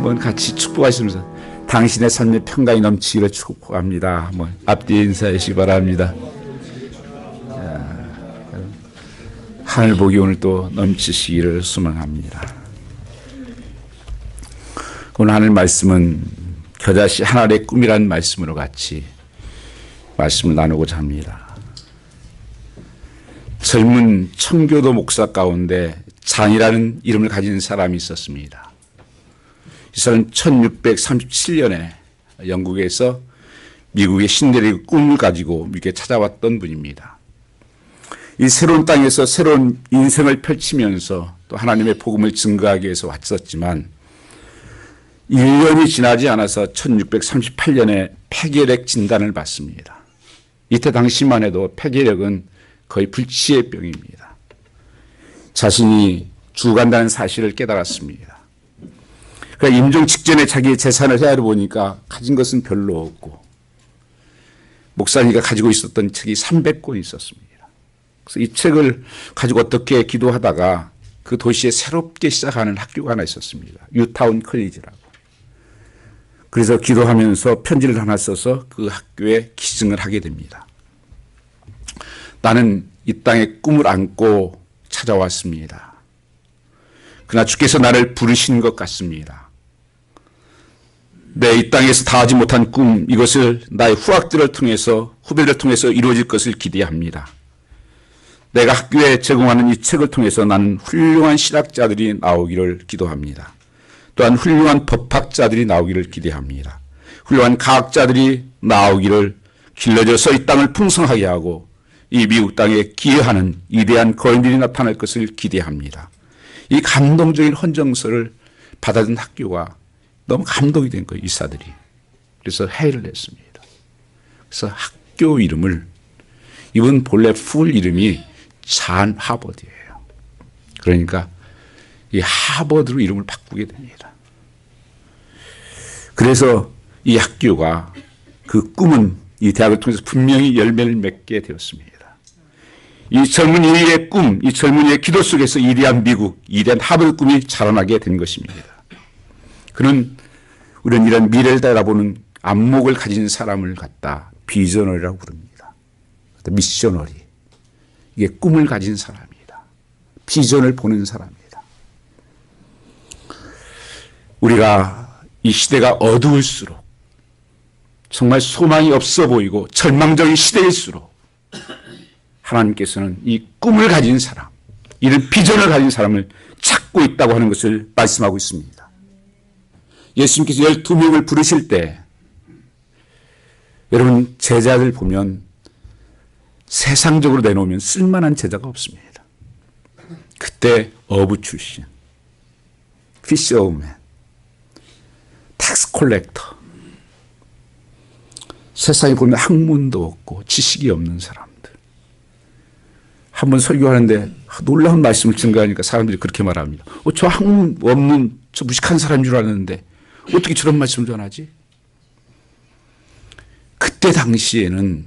한번 같이 축복하시면서 당신의 삶의 평강이 넘치기를 축복합니다. 한번 앞뒤 인사해 주시기 바랍니다. 하늘 복이 오늘 또 넘치시기를 소망합니다. 오늘 하늘 말씀은 겨자씨 하나의 꿈이라는 말씀으로 같이 말씀을 나누고자 합니다. 젊은 청교도 목사 가운데 장이라는 이름을 가진 사람이 있었습니다. 이 사람은 1637년에 영국에서 미국의 신대륙의 꿈을 가지고 미국에 찾아왔던 분입니다. 이 새로운 땅에서 새로운 인생을 펼치면서 또 하나님의 복음을 증거하기 위해서 왔었지만 1년이 지나지 않아서 1638년에 폐결핵 진단을 받습니다. 이때 당시만 해도 폐결핵은 거의 불치의 병입니다. 자신이 죽어간다는 사실을 깨달았습니다. 그러니까 임종 직전에 자기의 재산을 헤아려 보니까 가진 것은 별로 없고 목사님이 가지고 있었던 책이 300권이 있었습니다. 그래서 이 책을 가지고 어떻게 기도하다가 그 도시에 새롭게 시작하는 학교가 하나 있었습니다. 유타운 컬리지라고. 그래서 기도하면서 편지를 하나 써서 그 학교에 기증을 하게 됩니다. 나는 이 땅에 꿈을 안고 찾아왔습니다. 그러나 주께서 나를 부르신 것 같습니다. 내 이 땅에서 다하지 못한 꿈, 이것을 나의 후학들을 통해서, 후배들을 통해서 이루어질 것을 기대합니다. 내가 학교에 제공하는 이 책을 통해서 나는 훌륭한 신학자들이 나오기를 기도합니다. 또한 훌륭한 법학자들이 나오기를 기대합니다. 훌륭한 과학자들이 나오기를 길러져서 이 땅을 풍성하게 하고 이 미국 땅에 기여하는 위대한 거인들이 나타날 것을 기대합니다. 이 감동적인 헌정서를 받아든 학교가 너무 감동이 된 거예요, 이사들이. 그래서 회의를 했습니다. 그래서 학교 이름을, 이분 본래 풀 이름이 잔 하버드예요. 그러니까 이 하버드로 이름을 바꾸게 됩니다. 그래서 이 학교가 그 꿈은 이 대학을 통해서 분명히 열매를 맺게 되었습니다. 이 젊은이의 꿈, 이 젊은이의 기도 속에서 위대한 미국, 위대한 하버드 꿈이 자라나게 된 것입니다. 그는 우리는 이런 미래를 바라보는 안목을 가진 사람을 갖다 비저너리라고 부릅니다. 미셔너리. 이게 꿈을 가진 사람이다. 비전을 보는 사람이다. 우리가 이 시대가 어두울수록 정말 소망이 없어 보이고 절망적인 시대일수록 하나님께서는 이 꿈을 가진 사람, 이런 비전을 가진 사람을 찾고 있다고 하는 것을 말씀하고 있습니다. 예수님께서 12명을 부르실 때 여러분 제자들 보면 세상적으로 내놓으면 쓸만한 제자가 없습니다. 그때 어부 출신, 피셔맨, 텍스 콜렉터, 세상에 보면 학문도 없고 지식이 없는 사람들. 한번 설교하는데 놀라운 말씀을 증거하니까 사람들이 그렇게 말합니다. 저 학문 없는 저 무식한 사람인 줄 알았는데 어떻게 저런 말씀을 전하지? 그때 당시에는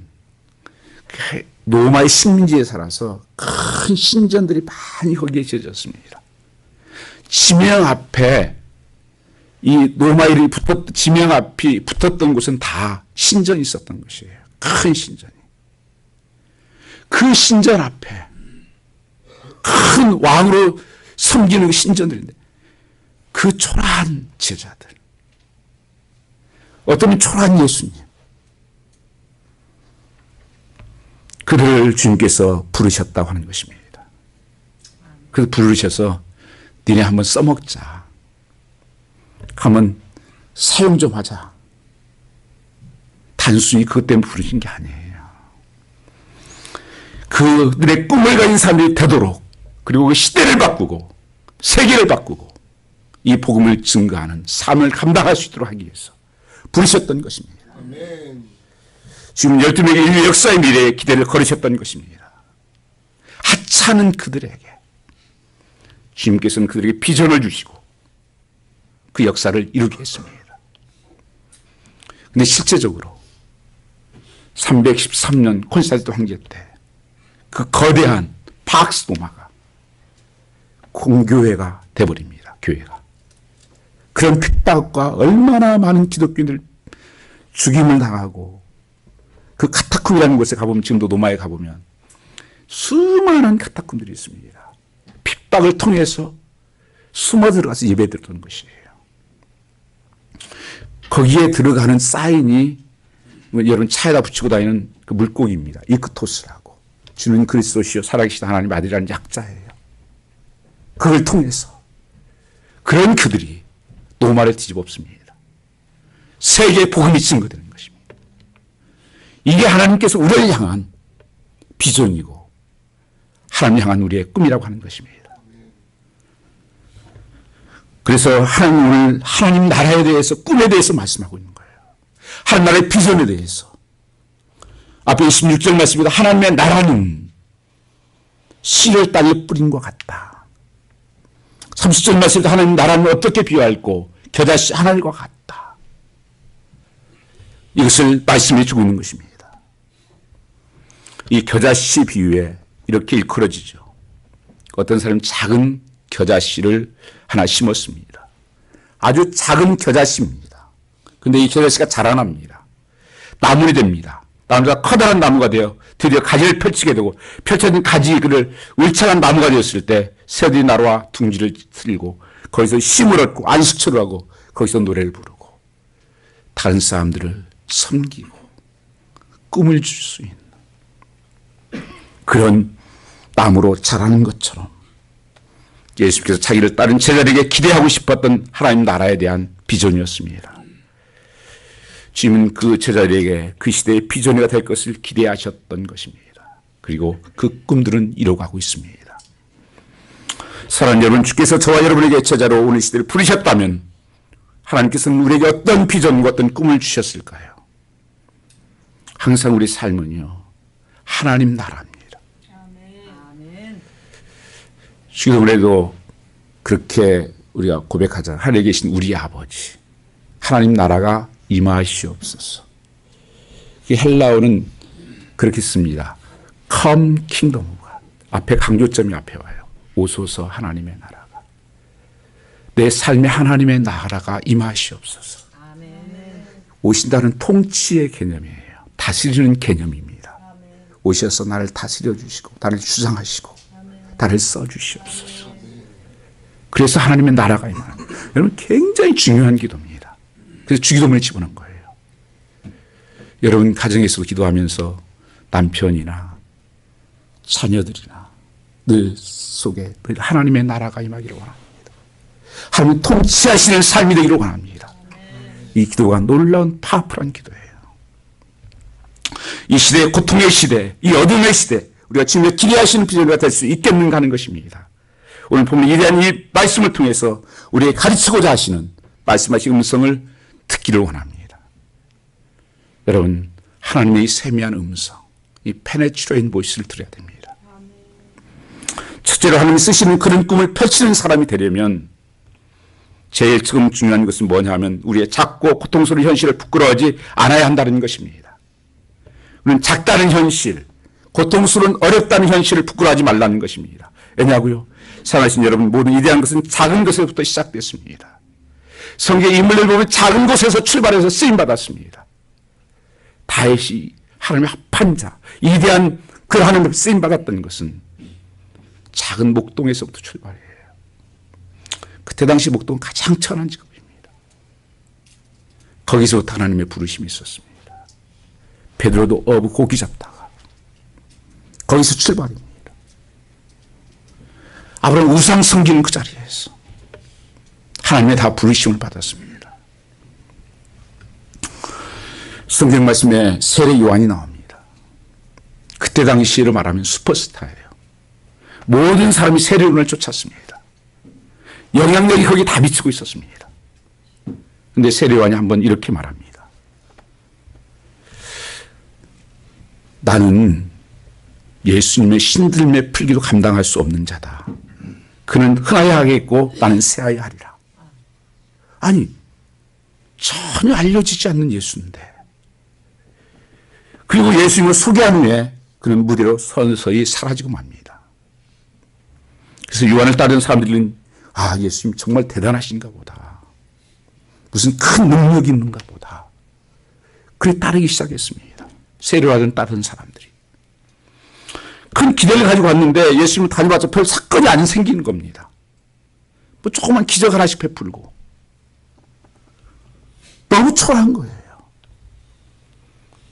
로마의 식민지에 살아서 큰 신전들이 많이 거기에 지어졌습니다. 지명 앞에 이 로마 이름이 지명 앞이 붙었던 곳은 다 신전이 있었던 것이에요. 큰 신전이. 그 신전 앞에 큰 왕으로 섬기는 신전들인데 그 초라한 제자들. 어떤 초라한 예수님. 그를 주님께서 부르셨다고 하는 것입니다. 그래서 부르셔서 니네 한번 써먹자. 한번 사용 좀 하자. 단순히 그것 때문에 부르신 게 아니에요. 그들의 꿈을 가진 사람들이 되도록 그리고 그 시대를 바꾸고 세계를 바꾸고 이 복음을 증거하는 삶을 감당할 수 있도록 하기 위해서 부르셨던 것입니다. 아멘. 지금 12명의 인류 역사의 미래에 기대를 걸으셨던 것입니다. 하찮은 그들에게 주님께서는 그들에게 비전을 주시고 그 역사를 이루게 했습니다. 그런데 실제적으로 313년 콘스탄티노 황제 때 그 거대한 파크스 도마가 공교회가 돼버립니다. 교회가. 그런 핍박과 얼마나 많은 기독교인들 죽임을 당하고 그 카타콤이라는 곳에 가보면 지금도 로마에 가보면 수많은 카타콤들이 있습니다. 핍박을 통해서 숨어 들어가서 예배 드리는 것이에요. 거기에 들어가는 사인이 여러분 차에다 붙이고 다니는 그 물고기입니다. 이크토스라고. 주는 그리스도시요 살아계신 하나님 아들이라는 약자예요. 그걸 통해서 그런 그들이 노마를 뒤집었습니다. 세계에 복음이 증거되는 것입니다. 이게 하나님께서 우리를 향한 비전이고 하나님 향한 우리의 꿈이라고 하는 것입니다. 그래서 하나님 오늘 하나님 나라에 대해서 꿈에 대해서 말씀하고 있는 거예요. 하나님 나라의 비전에 대해서. 앞에 26절 말씀입니다. 하나님의 나라는 씨를 땅에 뿌린 것 같다. 30절 말씀입니다. 하나님 나라는 어떻게 비유할꼬 겨자씨 하늘과 같다. 이것을 말씀해 주고 있는 것입니다. 이 겨자씨 비유에 이렇게 일컬어지죠. 어떤 사람은 작은 겨자씨를 하나 심었습니다. 아주 작은 겨자씨입니다. 그런데 이 겨자씨가 자라납니다. 나물이 됩니다. 나무가 커다란 나무가 되어 드디어 가지를 펼치게 되고 펼쳐진 가지를 울창한 나무가 되었을 때 새들이 날아와 둥지를 틀고 거기서 쉼을 얻고 안식처를 하고 거기서 노래를 부르고 다른 사람들을 섬기고 꿈을 줄 수 있는 그런 나무로 자라는 것처럼 예수께서 자기를 따른 제자들에게 기대하고 싶었던 하나님 나라에 대한 비전이었습니다. 주님은 그 제자들에게 그 시대의 비전이가 될 것을 기대하셨던 것입니다. 그리고 그 꿈들은 이루어가고 있습니다. 사랑하는 여러분, 주께서 저와 여러분에게 제자로 오늘 시대를 부르셨다면 하나님께서는 우리에게 어떤 비전과 어떤 꿈을 주셨을까요? 항상 우리 삶은요, 하나님 나라입니다. 지금에도 그렇게 우리가 고백하자. 하늘에 계신 우리 아버지, 하나님 나라가 임하시옵소서. 이 헬라어는 그렇게 씁니다. Come kingdom of God. 앞에 강조점이 앞에 와요. 오소서 하나님의 나라가. 내 삶에 하나님의 나라가 임하시옵소서. 오신다는 통치의 개념이에요. 다스리는 개념입니다. 오셔서 나를 다스려 주시고 나를 주장하시고 나를 써주시옵소서. 그래서 하나님의 나라가 임하는 거예요. 여러분 굉장히 중요한 기도입니다. 그래서 주기도문에 집어넣은 거예요. 여러분 가정에서 기도하면서 남편이나 자녀들이나 늘 속에 늘 하나님의 나라가 임하기를 원합니다. 하나님 통치하시는 삶이 되기를 원합니다. 이 기도가 놀라운 파워풀한 기도예요. 이 시대의 고통의 시대, 이 어둠의 시대, 우리가 지금 기대하시는 비전이 될 수 있겠는가 하는 것입니다. 오늘 보면 이러한 이 말씀을 통해서 우리에게 가르치고자 하시는 말씀하신 음성을 듣기를 원합니다. 여러분, 하나님의 이 세미한 음성, 이 페네트레인 보이스를 들어야 됩니다. 첫째로 하나님이 쓰시는 그런 꿈을 펼치는 사람이 되려면 제일 지금 중요한 것은 뭐냐 하면 우리의 작고 고통스러운 현실을 부끄러워하지 않아야 한다는 것입니다. 우리는 작다는 현실, 고통스러운 어렵다는 현실을 부끄러워하지 말라는 것입니다. 왜냐고요? 사랑하신 여러분, 모든 위대한 것은 작은 것에서부터 시작됐습니다. 성경의 인물을 보면 작은 곳에서 출발해서 쓰임받았습니다. 다윗이 하나님의 합한 자, 위대한 그 하나님의 쓰임받았던 것은 작은 목동에서부터 출발해요. 그때 당시 목동은 가장 천한 직업입니다. 거기서부터 하나님의 부르심이 있었습니다. 베드로도 어부 고기 잡다가 거기서 출발입니다. 아브라함 우상 섬기는 그 자리에서 하나님의 다 부르심을 받았습니다. 성경 말씀에 세례 요한이 나옵니다. 그때 당시를 말하면 슈퍼스타예요. 모든 사람이 세례 요한을 쫓았습니다. 영향력이 거기에 다 미치고 있었습니다. 그런데 세례 요한이 한번 이렇게 말합니다. 나는 예수님의 신들매 풀기도 감당할 수 없는 자다. 그는 흥하여 하겠고 나는 쇠하여 하리라. 아니, 전혀 알려지지 않는 예수인데, 그리고 예수님을 소개한 후에 그는 무대로 서서히 사라지고 맙니다. 그래서 요한을 따르는 사람들은 아, 예수님 정말 대단하신가 보다. 무슨 큰 능력이 있는가 보다. 그래 따르기 시작했습니다. 세례받은 다른 사람들이. 큰 기대를 가지고 왔는데 예수님을 다녀봤자 별 사건이 안 생기는 겁니다. 뭐 조그만 기적 하나씩 베풀고. 너무 초라한 거예요.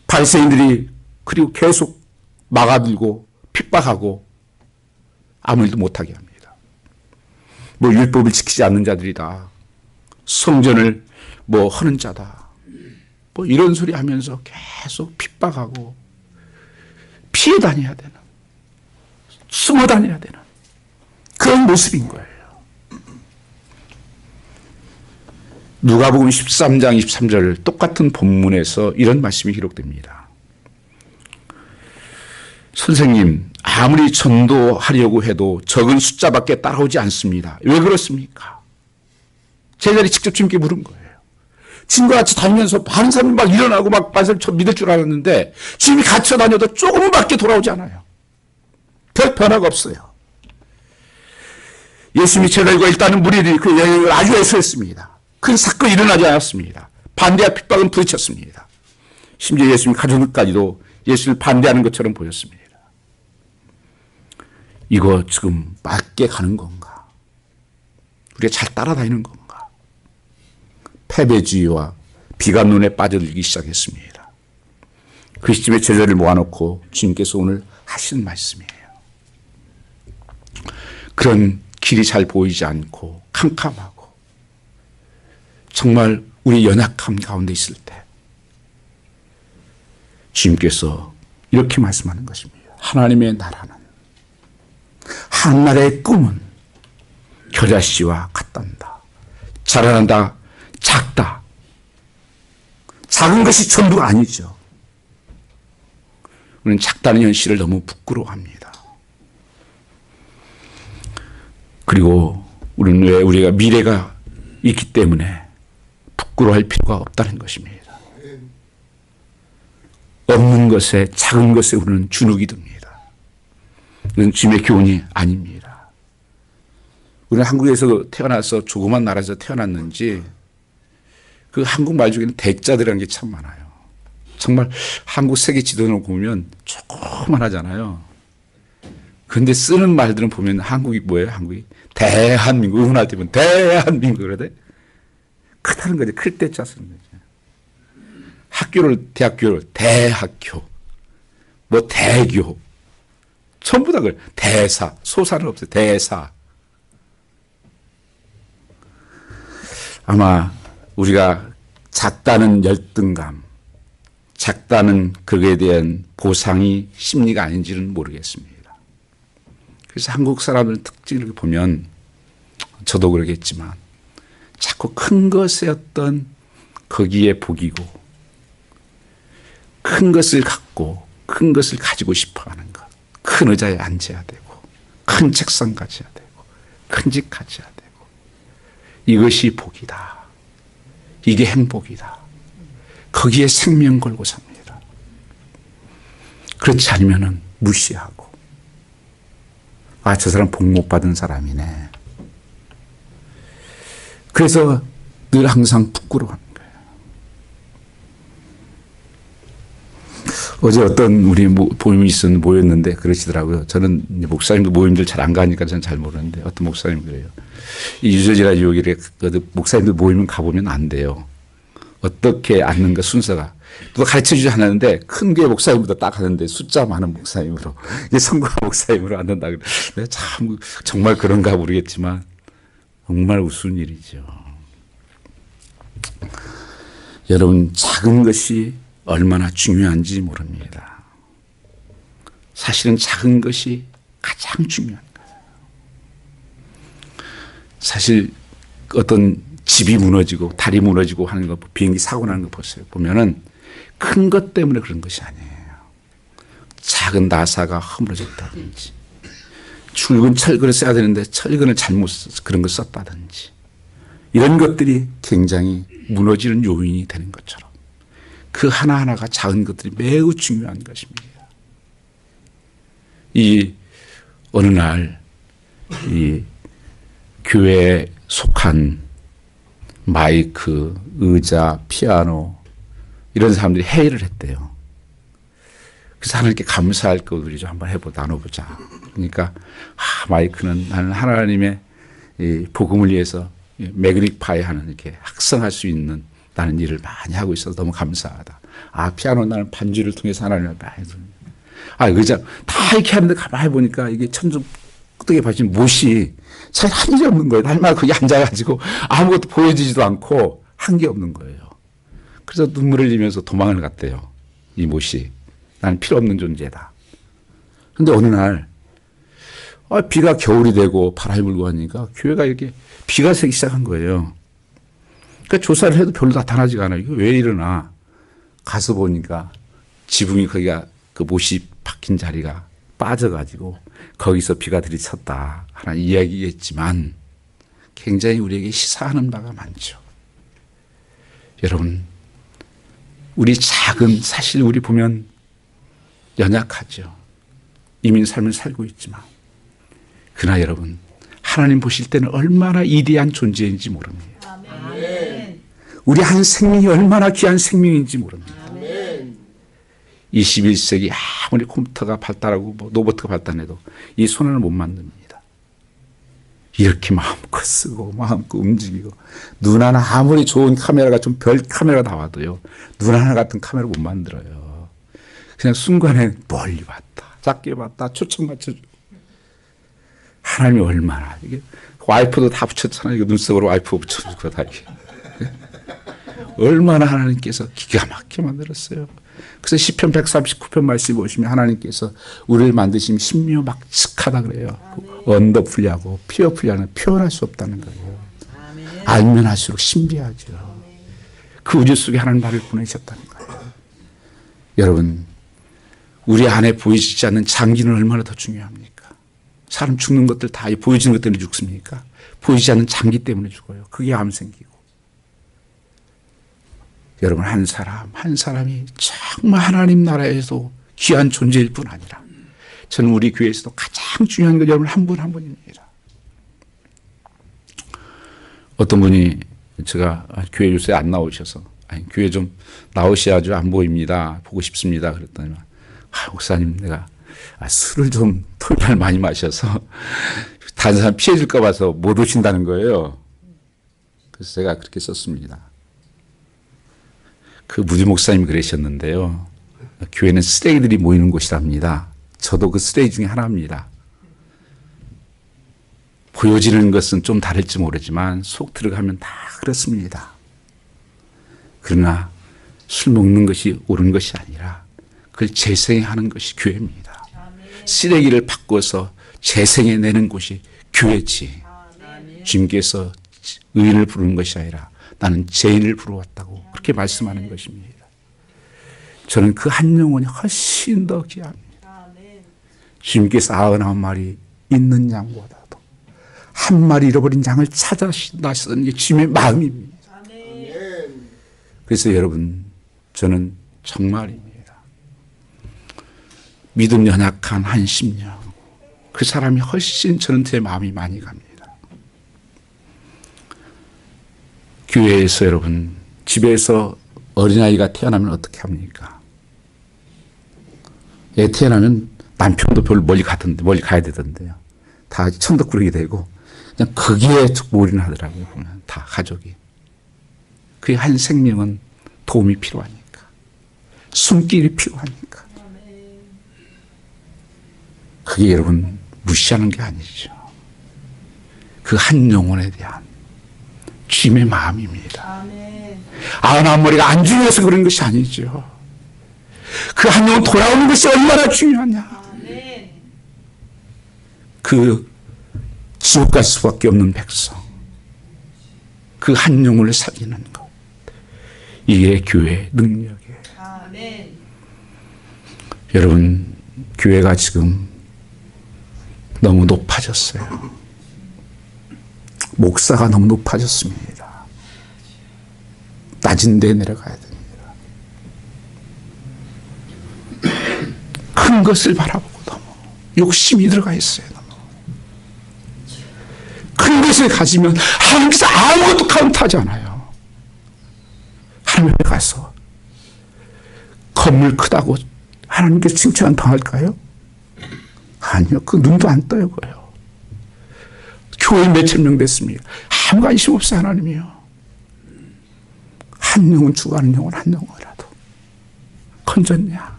바리새인들이 그리고 계속 막아들고 핍박하고 아무 일도 못하게 합니다. 뭐 율법을 지키지 않는 자들이다. 성전을 뭐 허는 자다. 뭐 이런 소리 하면서 계속 핍박하고 피해 다녀야 되는, 숨어 다녀야 되는 그런 모습인 거예요. 누가복음 13장 23절 똑같은 본문에서 이런 말씀이 기록됩니다. 선생님, 아무리 전도하려고 해도 적은 숫자밖에 따라오지 않습니다. 왜 그렇습니까? 제자들이 직접 주님께 물은 거예요. 주님과 같이 다니면서 많은 사람이 막 일어나고 막 말씀을 믿을 줄 알았는데 주님이 갇혀 다녀도 조금밖에 돌아오지 않아요. 별 변화가 없어요. 예수님이 제자들과 일단은 무리들이 그 여행을 아주 애쓰했습니다. 큰 사건이 일어나지 않았습니다. 반대와 핍박은 부딪혔습니다. 심지어 예수님 가족들까지도 예수를 반대하는 것처럼 보였습니다. 이거 지금 맞게 가는 건가? 우리가 잘 따라다니는 건가? 패배주의와 비관론에 빠져들기 시작했습니다. 그 시점에 제자를 모아놓고 주님께서 오늘 하신 말씀이에요. 그런 길이 잘 보이지 않고 캄캄하고 정말 우리 연약함 가운데 있을 때 주님께서 이렇게 말씀하는 것입니다. 하나님의 나라는 한나라의 꿈은 겨자씨와 같단다. 자라난다. 작다. 작은 것이 전부가 아니죠. 우리는 작다는 현실을 너무 부끄러워합니다. 그리고 우리는 왜 우리가 미래가 있기 때문에 부끄러워할 필요가 없다는 것입니다. 없는 것에 작은 것에 우리는 주눅이 듭니다. 이건 주님의 교훈이 아닙니다. 우리는 한국에서 태어나서 조그만 나라에서 태어났는지 그 한국말 중에는 대자들이라는 게 참 많아요. 정말 한국 세계 지도를 보면 조그만하잖아요. 그런데 쓰는 말들은 보면 한국이 뭐예요? 한국이 대한민국, 응원할 때면 대한민국 그러대? 크다는 거죠. 클 때 짜 쓰는 거죠. 학교를, 대학교를 대학교, 뭐 대교, 전부 다 그래. 대사, 소사는 없어요. 대사. 아마 우리가 작다는 열등감, 작다는 그에 대한 보상이 심리가 아닌지는 모르겠습니다. 그래서 한국 사람들 특징을 보면 저도 그러겠지만 자꾸 큰 것의 어떤 거기에 복이고 큰 것을 갖고 큰 것을 가지고 싶어 하는 것. 큰 의자에 앉아야 되고 큰 책상 가져야 되고 큰 집 가져야 되고 이것이 복이다. 이게 행복이다. 거기에 생명 걸고 삽니다. 그렇지 않으면 무시하고 아, 저 사람 복 못 받은 사람이네. 그래서 늘 항상 부끄러워하는 거예요. 어제 어떤 우리 모임이 모였는데 그러시더라고요. 저는 목사님도 모임들 잘 안 가니까 저는 잘 모르는데 어떤 목사님 그래요. 이 유저지라 유혹이래 목사님들 모임은 가보면 안 돼요. 어떻게 앉는가 순서가. 또 가르쳐 주지 않았는데 큰 게 목사님보다 딱 하는데 숫자 많은 목사님으로 이게 성과 목사님으로 앉는다. 내가 참 정말 그런가 모르겠지만 정말 우스운 일이죠. 여러분 작은 것이 얼마나 중요한지 모릅니다. 사실은 작은 것이 가장 중요한 거예요. 사실 어떤 집이 무너지고 다리 무너지고 하는 거 비행기 사고 나는 거 보세요. 보면은 큰 것 때문에 그런 것이 아니에요. 작은 나사가 허물어졌다든지 굵은 철근을 써야 되는데 철근을 잘못 써서 그런 걸 썼다든지 이런 것들이 굉장히 무너지는 요인이 되는 것처럼 그 하나하나가 작은 것들이 매우 중요한 것입니다. 이 어느 날 이 교회에 속한 마이크, 의자, 피아노 이런 사람들이 회의를 했대요. 그래서 하나님께 감사할 거 우리 좀 한번 나눠보자. 그러니까 마이크는 나는 하나님의 이 복음을 위해서 매그니파이 하는 이렇게 학성할 수 있는 나는 일을 많이 하고 있어서 너무 감사하다. 피아노 나는 반주를 통해서 하나님을 많이 의자 다 이렇게 하는데 가만히 보니까 이게 천정 꾸덕에 받친 못이 잘 한 일이 없는 거예요. 날마다 거기 앉아가지고 아무것도 보여지지도 않고 한 게 없는 거예요. 그래서 눈물을 흘리면서 도망을 갔대요. 이 못이. 나는 필요 없는 존재다. 그런데 어느 날 비가 겨울이 되고 바람이 불고 하니까 교회가 이렇게 비가 새기 시작한 거예요. 그러니까 조사를 해도 별로 나타나지가 않아요. 이거 왜 이러나 가서 보니까 지붕이 거기가 그 못이 박힌 자리가 빠져가지고 거기서 비가 들이쳤다 하는 이야기겠지만 굉장히 우리에게 시사하는 바가 많죠. 여러분, 우리 작은 사실 우리 보면 연약하죠. 이민 삶을 살고 있지만 그러나 여러분 하나님 보실 때는 얼마나 위대한 존재인지 모릅니다. 아멘. 우리 한 생명이 얼마나 귀한 생명인지 모릅니다. 아멘. 21세기 아무리 컴퓨터가 발달하고 로봇가 발달해도 이 손을 못 만듭니다. 이렇게 마음껏 쓰고 마음껏 움직이고 눈 하나 아무리 좋은 카메라가 좀 별 카메라가 나와도요. 눈 하나 같은 카메라 못 만들어요. 그냥 순간에 멀리 봤다. 작게 봤다. 초점 맞춰주고. 하나님이 얼마나 이게 와이프도 다 붙였잖아요. 이거 눈썹으로 와이프 붙여주고 다 이게. 얼마나 하나님께서 기가 막히게 만들었어요. 그래서 시편 139편 말씀 보시면 하나님께서 우리를 만드시면 신묘막측하다 그래요. 언더풀리하고 피어풀리하는 표현할 수 없다는 거예요. 알면 할수록 신비하죠. 그 우주 속에 하나님 나를 보내셨다는 거예요. 여러분, 우리 안에 보이지 않는 장기는 얼마나 더 중요합니까? 사람 죽는 것들 다 보여지는 것 때문에 죽습니까? 보이지 않는 장기 때문에 죽어요. 그게 암 생기고. 여러분, 한 사람이 정말 하나님 나라에서 귀한 존재일 뿐 아니라 저는 우리 교회에서도 가장 중요한 건 여러분 한 분 한 분입니다. 어떤 분이 제가 교회 요새 안 나오셔서 교회 좀 나오셔야죠. 안 보입니다. 보고 싶습니다. 그랬더니 목사님 내가 술을 좀 토요일 날 많이 마셔서 다른 사람 피해 줄까 봐서 못 오신다는 거예요. 그래서 제가 그렇게 썼습니다. 그 무디 목사님이 그러셨는데요. 교회는 쓰레기들이 모이는 곳이랍니다. 저도 그 쓰레기 중에 하나입니다. 보여지는 것은 좀 다를지 모르지만 속 들어가면 다 그렇습니다. 그러나 술 먹는 것이 옳은 것이 아니라 그걸 재생하는 것이 교회입니다. 쓰레기를 바꿔서 재생해내는 곳이 교회지. 주님께서 의인을 부르는 것이 아니라 나는 죄인을 부르었다고 그렇게 말씀하는 것입니다. 저는 그 한 영혼이 훨씬 더 귀합니다. 주님께서 99마리 있는 양보다도 한 마리 잃어버린 양을 찾아나시는 게 주님의 마음입니다. 그래서 여러분, 저는 정말입니다. 믿음 연약한 한 심령, 그 사람이 훨씬 저는 제 마음이 많이 갑니다. 교회에서 여러분, 집에서 어린아이가 태어나면 어떻게 합니까? 애 태어나면 남편도 별로 멀리 가야 되던데요. 다 천덕꾸러기 되고 그냥 거기에 올인하더라고요. 보면 다 가족이. 그 한 생명은 도움이 필요하니까. 숨길이 필요하니까. 그게 여러분 무시하는 게 아니죠. 그 한 영혼에 대한 주님의 마음입니다. 아흔아홉머리가 안 중요해서 그런 것이 아니죠. 그 한 영혼 돌아오는 것이 얼마나 중요하냐. 그 지옥 갈 수밖에 없는 백성, 그 한 영혼을 살리는 것, 이게 교회의 능력이에요. 여러분, 교회가 지금 너무 높아졌어요. 목사가 너무 높아졌습니다. 낮은 데 내려가야 됩니다. 큰 것을 바라보고 너무 욕심이 들어가 있어요. 너무. 큰 것을 가지면 하나님께서 아무것도 카운트하지 않아요. 하나님 앞에 가서 건물 크다고 하나님께 칭찬 당할까요? 아니요. 그 눈도 안 떠요. 그요. 교회 몇천 명 됐습니다. 아무 관심 없어 하나님이요. 한 영혼 죽어가는 영혼 한 영혼이라도 건졌냐?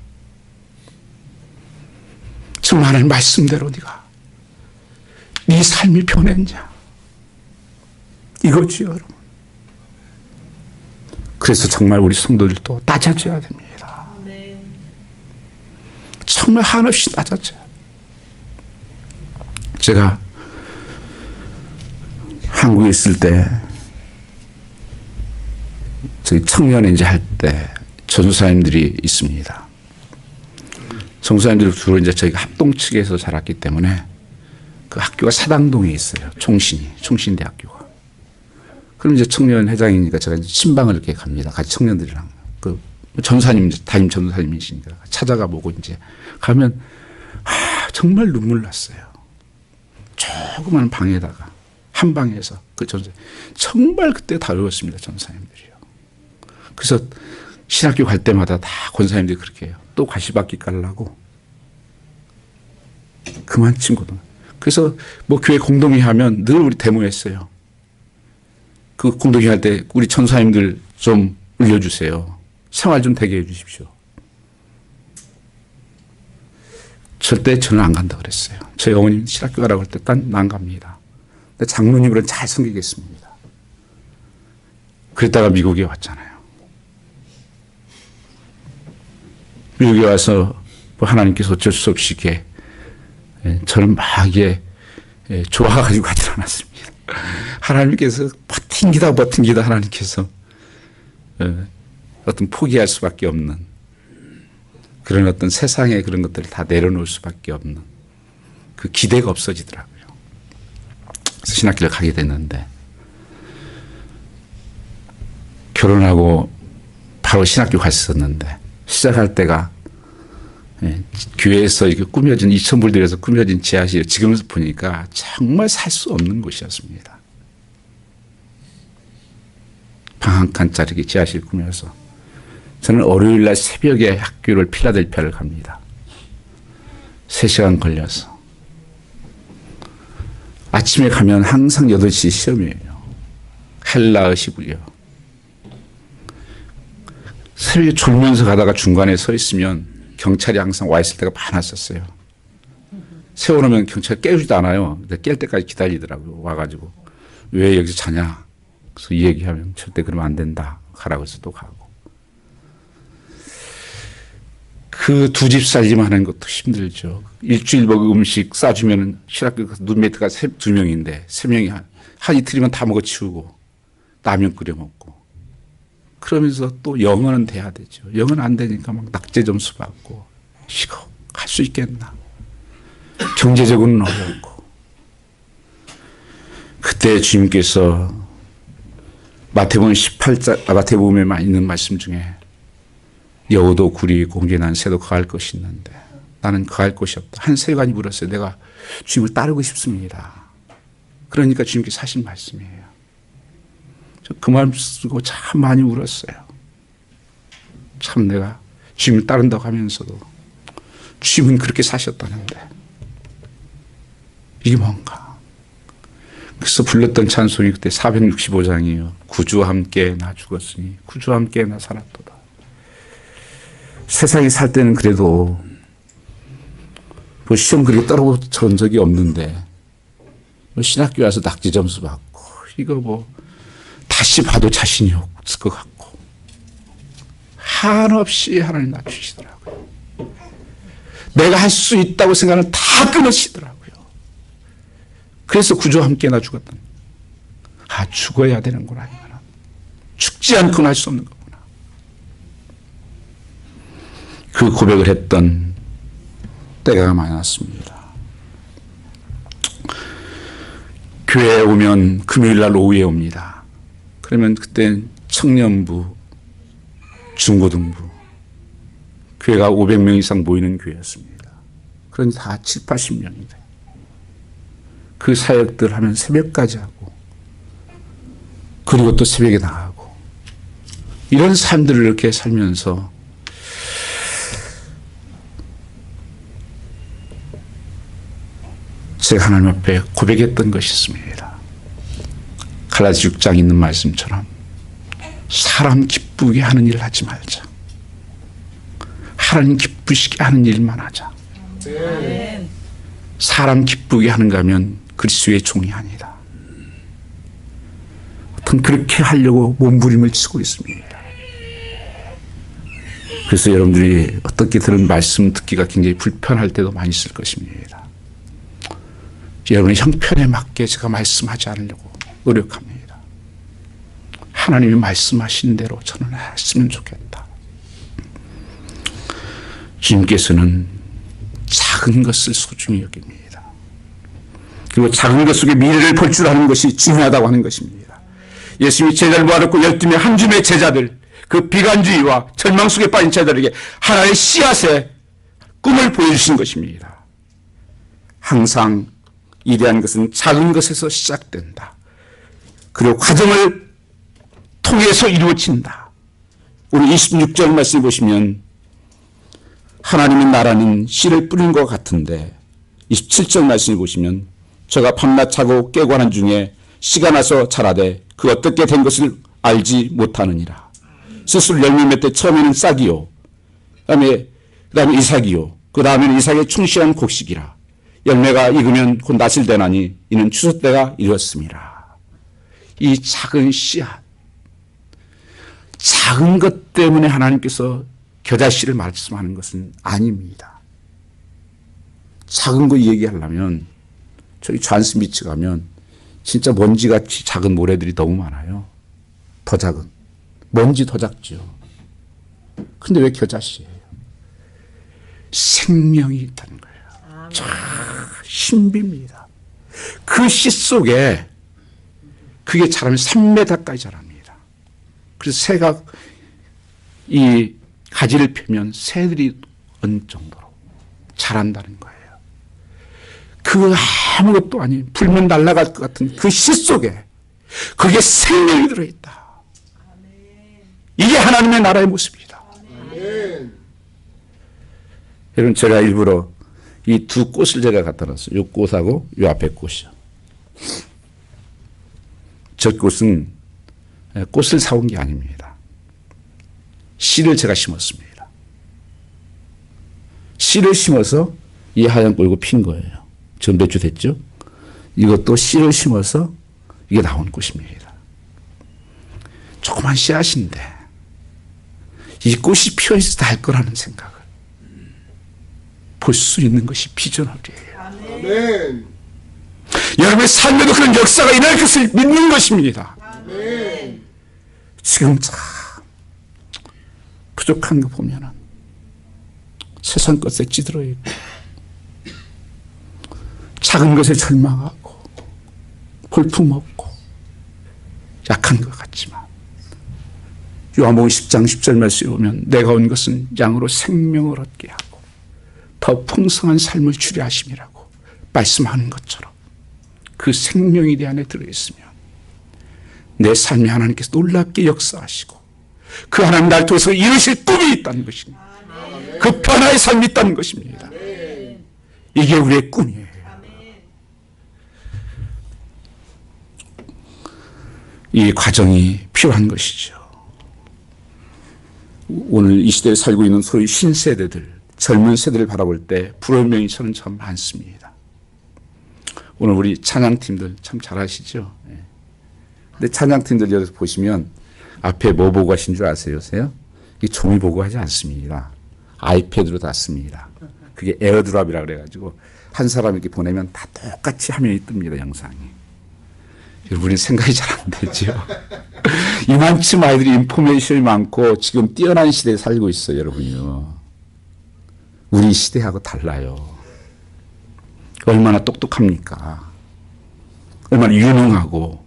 지금 하나님 말씀대로 네가 네 삶이 변했냐? 이거지요, 여러분. 그래서 정말 우리 성도들도 낮아져야 됩니다. 정말 한없이 낮아져요. 제가 한국에 있을 때 저희 청년인지 할 때 전도사님들이 있습니다. 전도사님들이 주로 이제 저희가 합동 측에서 자랐기 때문에 그 학교가 사당동에 있어요. 총신대학교가. 그럼 이제 청년 회장이니까 제가 이제 신방을 이렇게 갑니다. 같이 청년들이랑. 그 전사님, 담임 전도사님이시니까 찾아가 보고 이제 가면, 정말 눈물 났어요. 조그만 방에다가, 한 방에서 그 전사, 정말 그때 다 어려웠습니다. 전사님들이요. 그래서 신학교 갈 때마다 다 권사님들이 그렇게 해요. 또 과시바퀴 깔라고. 그만 친구들. 그래서 뭐 교회 공동회 하면 늘 우리 데모했어요. 그 공동회 할 때 우리 전사님들 좀 올려주세요. 생활 좀 되게 해 주십시오. 절대 저는 안 간다 그랬어요. 저희 어머님 신학교 가라고 할 때 난 안 갑니다. 근데 장로님으로는 잘 섬기겠습니다. 그랬다가 미국에 왔잖아요. 미국에 와서 하나님께서 어쩔 수 없이 이게 저는 막 이게 좋아가지고 가지 않았습니다. 하나님께서 버팅기다 하나님께서 어떤 포기할 수밖에 없는 그런 어떤 세상의 그런 것들을 다 내려놓을 수밖에 없는 그 기대가 없어지더라고요. 그래서 신학교를 가게 됐는데 결혼하고 바로 신학교 갔었는데 시작할 때가 교회에서 이렇게 꾸며진 2,000불 들여서 꾸며진 지하실 지금 보니까 정말 살 수 없는 곳이었습니다. 방 한 칸짜리 지하실 꾸며서 저는 월요일날 새벽에 학교를 필라델피아를 갑니다. 3시간 걸려서 아침에 가면 항상 8시 시험이에요. 헬라어시고요. 새벽에 졸면서 가다가 중간에 서 있으면 경찰이 항상 와 있을 때가 많았었어요. 세워놓으면 경찰이 깨우지도 않아요. 깰 때까지 기다리더라고요. 와가지고 왜 여기서 자냐. 그래서 이 얘기하면 절대 그러면 안 된다. 가라고 해서 또 가고. 그 두 집 살림 하는 것도 힘들죠. 일주일 먹을 음식 싸주면 신학교 룸메이트가 2명인데 3명이 한 이틀이면 다 먹어 치우고 라면 끓여 먹고 그러면서 또 영어는 돼야 되죠. 영어는 안 되니까 막 낙제 점수 받고 이거 할 수 있겠나. 경제적으로는 어렵고 그때 주님께서 마태복음 18장 마태복음에 있는 말씀 중에 여우도 굴이 공중에 난 새도 거할 것이 있는데 나는 거할 곳이 없다. 한 세관이 물었어요. 내가 주님을 따르고 싶습니다. 그러니까 주님께서 하신 말씀이에요. 그 말 쓰고 참 많이 울었어요. 참 내가 주님을 따른다고 하면서도 주님은 그렇게 사셨다는데 이게 뭔가. 그래서 불렀던 찬송이 그때 465장이에요. 구주와 함께 나 죽었으니 구주와 함께 나 살았도다. 세상에 살 때는 그래도 뭐 시험 그렇게 떨어본 적이 없는데 뭐 신학교 와서 낙지 점수 받고 이거 뭐 다시 봐도 자신이 없을 것 같고 한없이 하나님 낮추시더라고요. 내가 할 수 있다고 생각하는 다 끊으시더라고요. 그래서 구주와 함께 나 죽었다. 죽어야 되는구나. 이거는. 죽지 않고는 할 수 없는 거구나. 그 고백을 했던 때가 많았습니다. 교회에 오면 금요일날 오후에 옵니다. 그러면 그때 청년부, 중고등부, 교회가 500명 이상 모이는 교회였습니다. 그러니 다 7, 80명인데 그 사역들 하면 새벽까지 하고 그리고 또 새벽에 나가고 이런 삶들을 이렇게 살면서 제가 하나님 앞에 고백했던 것이 있습니다. 갈라디 6장에 있는 말씀처럼 사람 기쁘게 하는 일을 하지 말자. 하나님 기쁘시게 하는 일만 하자. 사람 기쁘게 하는가 하면 그리스도의 종이 아니다. 어떤 그렇게 하려고 몸부림을 치고 있습니다. 그래서 여러분들이 어떻게 들은 말씀 듣기가 굉장히 불편할 때도 많이 있을 것입니다. 여러분의 형편에 맞게 제가 말씀하지 않으려고 노력합니다. 하나님이 말씀하신 대로 저는 했으면 좋겠다. 주님께서는 작은 것을 소중히 여깁니다. 그리고 작은 것 속에 미래를 볼 줄 아는 것이 중요하다고 하는 것입니다. 예수님이 제자를 모아놓고 12명 한 줌의 제자들, 그 비관주의와 절망 속에 빠진 제자들에게 하나의 씨앗의 꿈을 보여주신 것입니다. 항상 이대한 것은 작은 것에서 시작된다. 그리고 과정을 통해서 이루어진다. 우리 26절 말씀 보시면 하나님의 나라는 씨를 뿌린 것 같은데 27절 말씀을 보시면 저가 밤낮 자고 깨고 하는 중에 씨가 나서 자라되 그 어떻게 된 것을 알지 못하느니라. 스스로 열매 맺되 처음에는 싹이요. 그 다음에 이삭이요. 그 다음에는 이삭의 충실한 곡식이라. 열매가 익으면 곧 낫을 되나니 이는 추수 때가 이르렀음이라. 이 작은 씨앗, 작은 것 때문에 하나님께서 겨자씨를 말씀하는 것은 아닙니다. 작은 거 얘기하려면 저기 좌안스미츠 가면 진짜 먼지같이 작은 모래들이 너무 많아요. 더 작은. 먼지 더 작죠. 근데 왜 겨자씨예요? 생명이 있다는 거예요. 참 신비입니다. 그 씨 속에 그게 자라면 3m까지 자랍니다. 그래서 새가 이 가지를 펴면 새들이 어느 정도로 자란다는 거예요. 그 아무것도 아닌 불면 날아갈 것 같은 그 씨 속에 그게 생명이 들어있다. 이게 하나님의 나라의 모습이다. 여러분 제가 일부러 이 두 꽃을 제가 갖다 놨어요. 이 꽃하고 이 앞에 꽃이요. 저 꽃은 꽃을 사온 게 아닙니다. 씨를 제가 심었습니다. 씨를 심어서 이 하얀 꽃이고 핀 거예요. 지금 몇 주 됐죠? 이것도 씨를 심어서 이게 나온 꽃입니다. 조그만 씨앗인데 이 꽃이 피어있어 달 거라는 생각을 볼 수 있는 것이 비전할이에요. 아멘. 여러분의 삶에도 그런 역사가 일어날 것을 믿는 것입니다. 아멘. 지금 참 부족한 거 보면은 세상 것에 찌들어 있고 작은 것에 절망하고 볼품없고 약한 것 같지만 요한복음 10장 10절 말씀에 보면 내가 온 것은 양으로 생명을 얻게 하고 더 풍성한 삶을 주려 하심이라고 말씀하는 것처럼 그 생명이 내 안에 들어있으면 내 삶에 하나님께서 놀랍게 역사하시고 그 하나님 나를 통해서 이루실 꿈이 있다는 것입니다. 그 변화의 삶이 있다는 것입니다. 이게 우리의 꿈이에요. 이 과정이 필요한 것이죠. 오늘 이 시대에 살고 있는 소위 신세대들, 젊은 세대를 바라볼 때 부러운 면이 저는 참 많습니다. 오늘 우리 찬양팀들 참 잘하시죠? 근데 찬양팀들 여기서 보시면 앞에 뭐 보고 하신 줄 아세요? 이 종이 보고 하지 않습니다. 아이패드로 다 씁니다. 그게 에어드랍이라 그래가지고 한 사람 이렇게 보내면 다 똑같이 화면이 뜹니다, 영상이. 여러분이 생각이 잘 안 되죠. 이만큼 아이들이 인포메이션이 많고 지금 뛰어난 시대에 살고 있어요, 여러분요. 우리 시대하고 달라요. 얼마나 똑똑합니까? 얼마나 유능하고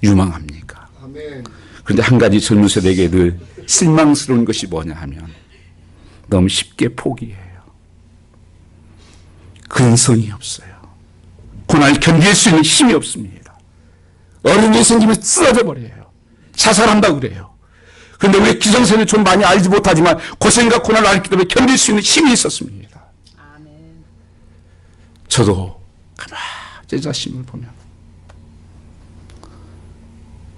유망합니까? 아멘. 그런데 한 가지 젊은 세대에게 늘 실망스러운 것이 뭐냐 하면 너무 쉽게 포기해요. 근성이 없어요. 고난을 견딜 수 있는 힘이 없습니다. 어른이 생기면 쓰러져 버려요. 자살한다고 그래요. 그런데 우리 기성세는 좀 많이 알지 못하지만 고생과 고난을 알기 때문에 견딜 수 있는 힘이 있었습니다. 저도 가만히 제 자신을 보면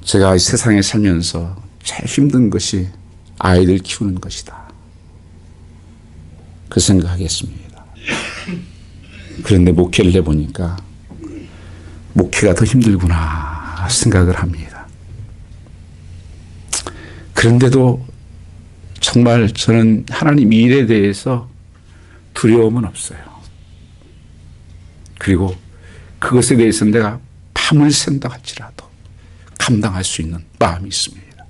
제가 이 세상에 살면서 제일 힘든 것이 아이들 키우는 것이다. 그 생각하겠습니다. 그런데 목회를 해보니까 목회가 더 힘들구나 생각을 합니다. 그런데도 정말 저는 하나님 일에 대해서 두려움은 없어요. 그리고 그것에 대해서 내가 밤을 샌다 할지라도 감당할 수 있는 마음이 있습니다.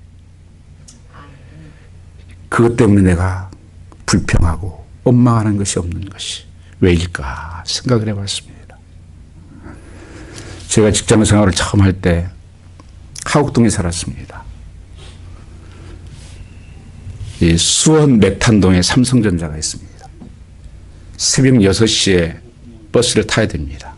그것 때문에 내가 불평하고 원망하는 것이 없는 것이 왜일까 생각을 해봤습니다. 제가 직장 생활을 처음 할 때 하곡동에 살았습니다. 이 수원 맥탄동에 삼성전자가 있습니다. 새벽 6시에 버스를 타야 됩니다.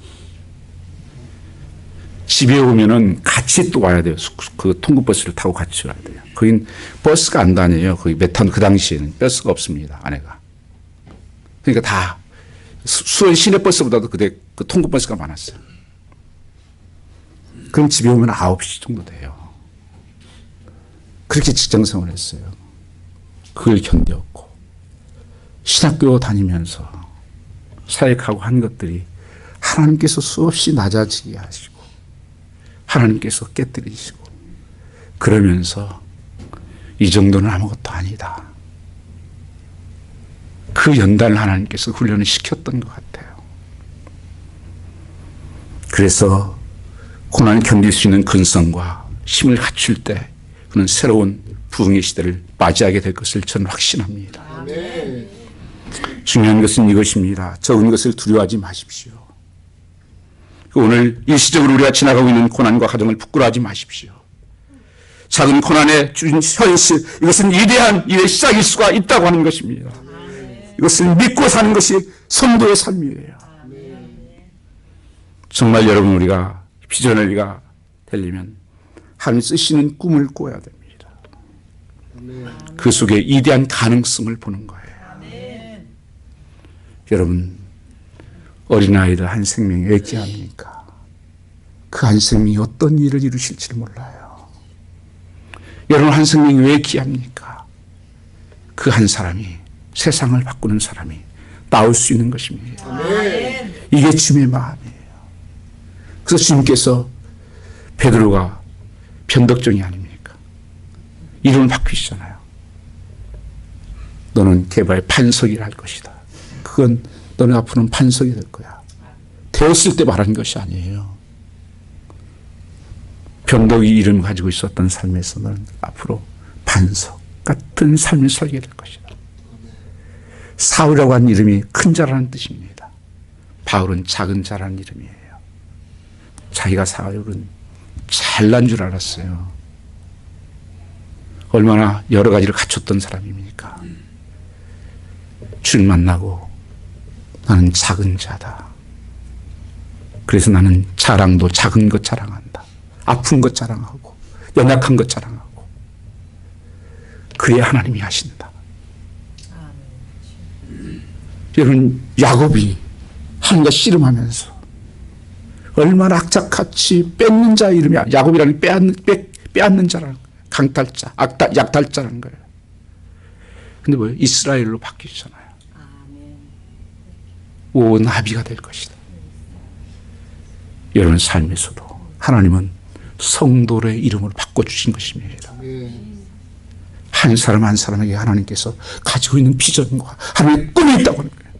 집에 오면은 같이 또 와야 돼요. 그 통근버스를 타고 같이 와야 돼요. 거긴 버스가 안 다녀요. 거기 그 당시에는 버스가 없습니다. 안에가. 그러니까 다 수원 시내버스보다도 그 통근버스가 많았어요. 그럼 집에 오면 9시 정도 돼요. 그렇게 직장생활을 했어요. 그걸 견뎠고 신학교 다니면서 사역하고 한 것들이 하나님께서 수없이 낮아지게 하시고 하나님께서 깨뜨리시고 그러면서 이 정도는 아무것도 아니다. 그 연단을 하나님께서 훈련을 시켰던 것 같아요. 그래서 고난을 견딜 수 있는 근성과 힘을 갖출 때 그는 새로운 부흥의 시대를 맞이하게 될 것을 저는 확신합니다. 아멘. 중요한 것은 이것입니다. 적은 것을 두려워하지 마십시오. 오늘 일시적으로 우리가 지나가고 있는 고난과 가정을 부끄러워하지 마십시오. 작은 고난의 준 현실, 이것은 위대한 일의 시작일 수가 있다고 하는 것입니다. 이것을 믿고 사는 것이 성도의 삶이에요. 정말 여러분 우리가 비전을 되려면 하나님 쓰시는 꿈을 꿔야 됩니다. 그 속에 위대한 가능성을 보는 거예요. 여러분 어린아이들 한 생명이 왜 귀합니까? 그 한 생명이 어떤 일을 이루실지 몰라요. 여러분 한 생명이 왜 귀합니까? 그 한 사람이 세상을 바꾸는 사람이 나올 수 있는 것입니다. 아멘. 이게 주님의 마음이에요. 그래서 주님께서 베드로가 변덕종이 아닙니까? 이름을 바꾸시잖아요. 너는 개바의 판석이라 할 것이다. 그건 너는 앞으로는 판석이 될 거야. 되었을 때 말하는 것이 아니에요. 변덕이 이름을 가지고 있었던 삶에서는 앞으로 반석 같은 삶을 살게 될 것이다. 사울이라고 하는 이름이 큰 자라는 뜻입니다. 바울은 작은 자라는 이름이에요. 자기가 사울은 잘난 줄 알았어요. 얼마나 여러 가지를 갖췄던 사람입니까? 주를 만나고 나는 작은 자다. 그래서 나는 자랑도 작은 것 자랑한다. 아픈 것 자랑하고 연약한 것 자랑하고 그래야 하나님이 하신다. 여러분 야곱이 하나님과 씨름하면서 얼마나 악착같이 뺏는 자 이름이야. 야곱이라는 빼앗는 자라는 거예요. 강탈자, 약탈자라는 거예요. 근데 뭐예요? 이스라엘로 바뀌잖아요. 오 나비가 될 것이다. 여러분 삶에서도 하나님은 성도의 이름을 바꿔주신 것입니다. 한 사람 한 사람에게 하나님께서 가지고 있는 비전과 하나님의 꿈이 있다고 하는 거예요.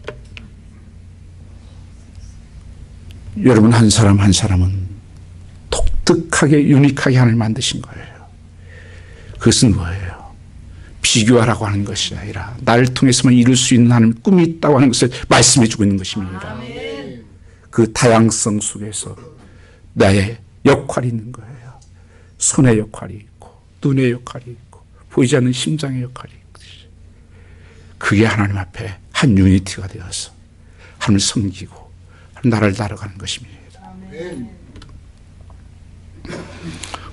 여러분 한 사람 한 사람은 독특하게 유니크하게 하나님 만드신 거예요. 그것은 뭐예요? 비교하라고 하는 것이 아니라 나를 통해서만 이룰 수 있는 하나님의 꿈이 있다고 하는 것을 말씀해 주고 있는 것입니다. 그 다양성 속에서 나의 역할이 있는 거예요. 손의 역할이 있고 눈의 역할이 있고 보이지 않는 심장의 역할이 있듯이 그게 하나님 앞에 한 유니티가 되어서 하나님을 섬기고 나라를 따라가는 것입니다.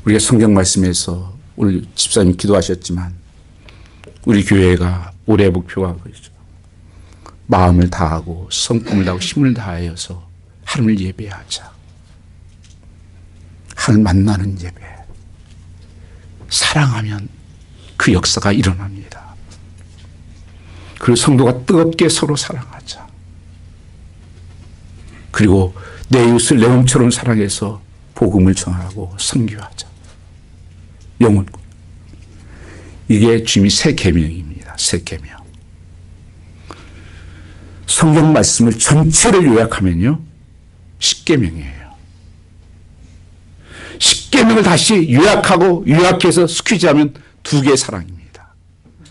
우리가 성경 말씀에서 오늘 집사님 기도하셨지만 우리 교회가 올해 목표가 그렇죠. 마음을 다하고 성품을 다하고 힘을 다하여서 하나님을 예배하자. 하나님 만나는 예배. 사랑하면 그 역사가 일어납니다. 그리고 성도가 뜨겁게 서로 사랑하자. 그리고 내 이웃을 내 몸처럼 사랑해서 복음을 전하고 선교하자. 영혼. 이게 주님이 새 계명입니다. 새 계명. 성경 말씀을 전체를 요약하면요. 10계명이에요. 10계명을 다시 요약해서 스퀴즈하면 두 개의 사랑입니다.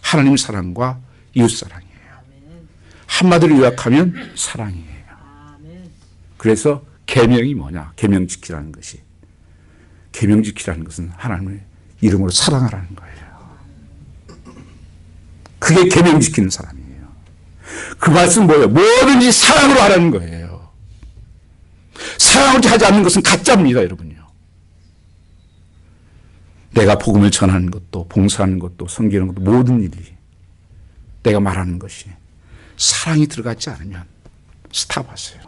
하나님 사랑과 이웃 사랑이에요. 한마디로 요약하면 사랑이에요. 그래서 계명이 뭐냐? 계명 지키라는 것이. 계명 지키라는 것은 하나님의 이름으로 사랑하라는 거예요. 그게 계명 지키는 사람이에요. 그 말씀은 뭐예요? 뭐든지 사랑으로 하라는 거예요. 사랑으로 하지 않는 것은 가짜입니다, 여러분요. 내가 복음을 전하는 것도, 봉사하는 것도, 섬기는 것도, 모든 일이 내가 말하는 것이 사랑이 들어가지 않으면 스탑하세요.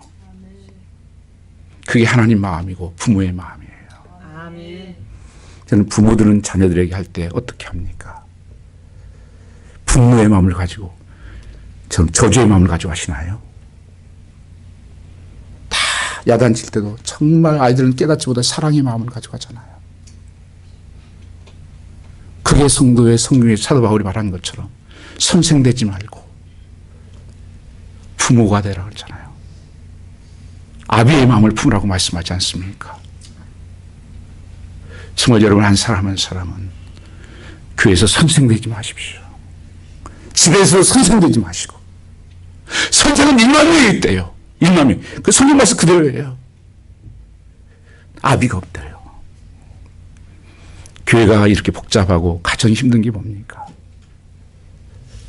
그게 하나님 마음이고 부모의 마음이에요. 저는 부모들은 자녀들에게 할 때 어떻게 합니까? 분노의 마음을 가지고 저주의 마음을 가지고 하시나요? 다 야단칠 때도 정말 아이들은 깨닫지 못해 사랑의 마음을 가지고 하잖아요. 그게 성도의 성경에 사도 바울이 말하는 것처럼 선생되지 말고 부모가 되라 그러잖아요. 아비의 마음을 품으라고 말씀하지 않습니까? 정말 여러분 한 사람 한 사람은 교회에서 선생되지 마십시오. 집에서 선생되지 마시고. 선생은 1만 명이 있대요. 1만 명. 그 성경 말씀 그대로예요. 아비가 없대요. 교회가 이렇게 복잡하고 가정이 힘든 게 뭡니까?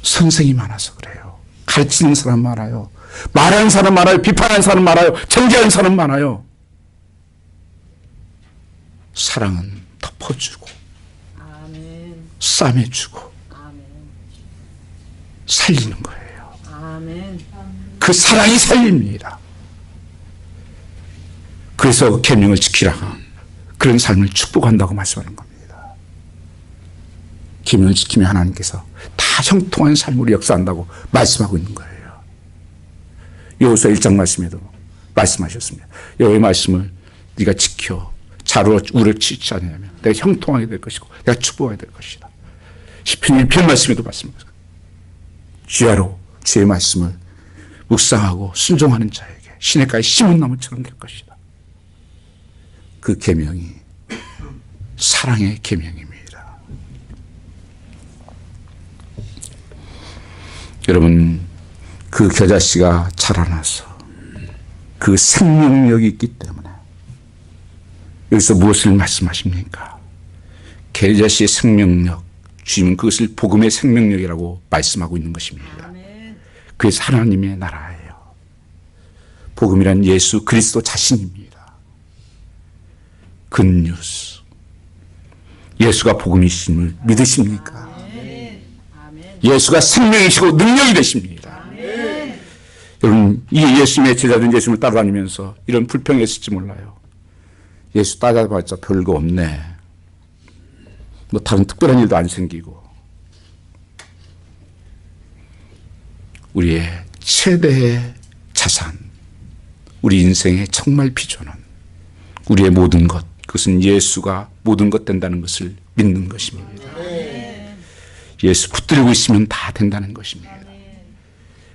선생이 많아서 그래요. 가르치는 사람 많아요. 말하는 사람 많아요. 비판하는 사람 많아요. 정죄하는 사람 많아요. 사랑은 덮어주고 싸매주고 살리는 거예요. 그 사랑이 살립니다. 그래서 계명을 지키라. 그런 삶을 축복한다고 말씀하는 겁니다. 계명을 지키면 하나님께서 다 형통한 삶으로 역사한다고 말씀하고 있는 거예요. 여호수아 1장 말씀에도 말씀하셨습니다. 여호와의 말씀을 네가 지켜 자루로 우를 치지 않으면 내가 형통하게 될 것이고 내가 축복하게 될 것이다. 시편 1편 말씀에도 말씀합니다. 주야로 주의 말씀을 묵상하고 순종하는 자에게 시냇가에 심은 나무처럼 될 것이다. 그 계명이 사랑의 계명입니다. 여러분 그 겨자씨가 자라나서 그 생명력이 있기 때문에 여기서 무엇을 말씀하십니까? 겨자씨의 생명력, 주님은 그것을 복음의 생명력이라고 말씀하고 있는 것입니다. 그래서 하나님의 나라예요. 복음이란 예수 그리스도 자신입니다. 굿뉴스. 예수가 복음이심을 믿으십니까? 예수가 생명이시고 능력이 되십니다. 여러분 이 예수님의 제자된 예수님을 따라다니면서 이런 불평이 있을지 몰라요. 예수 따라다봤자 별거 없네. 뭐 다른 특별한 일도 안 생기고. 우리의 최대의 자산, 우리 인생의 정말 비전은 우리의 모든 것, 그것은 예수가 모든 것 된다는 것을 믿는 것입니다. 예수 붙들고 있으면 다 된다는 것입니다.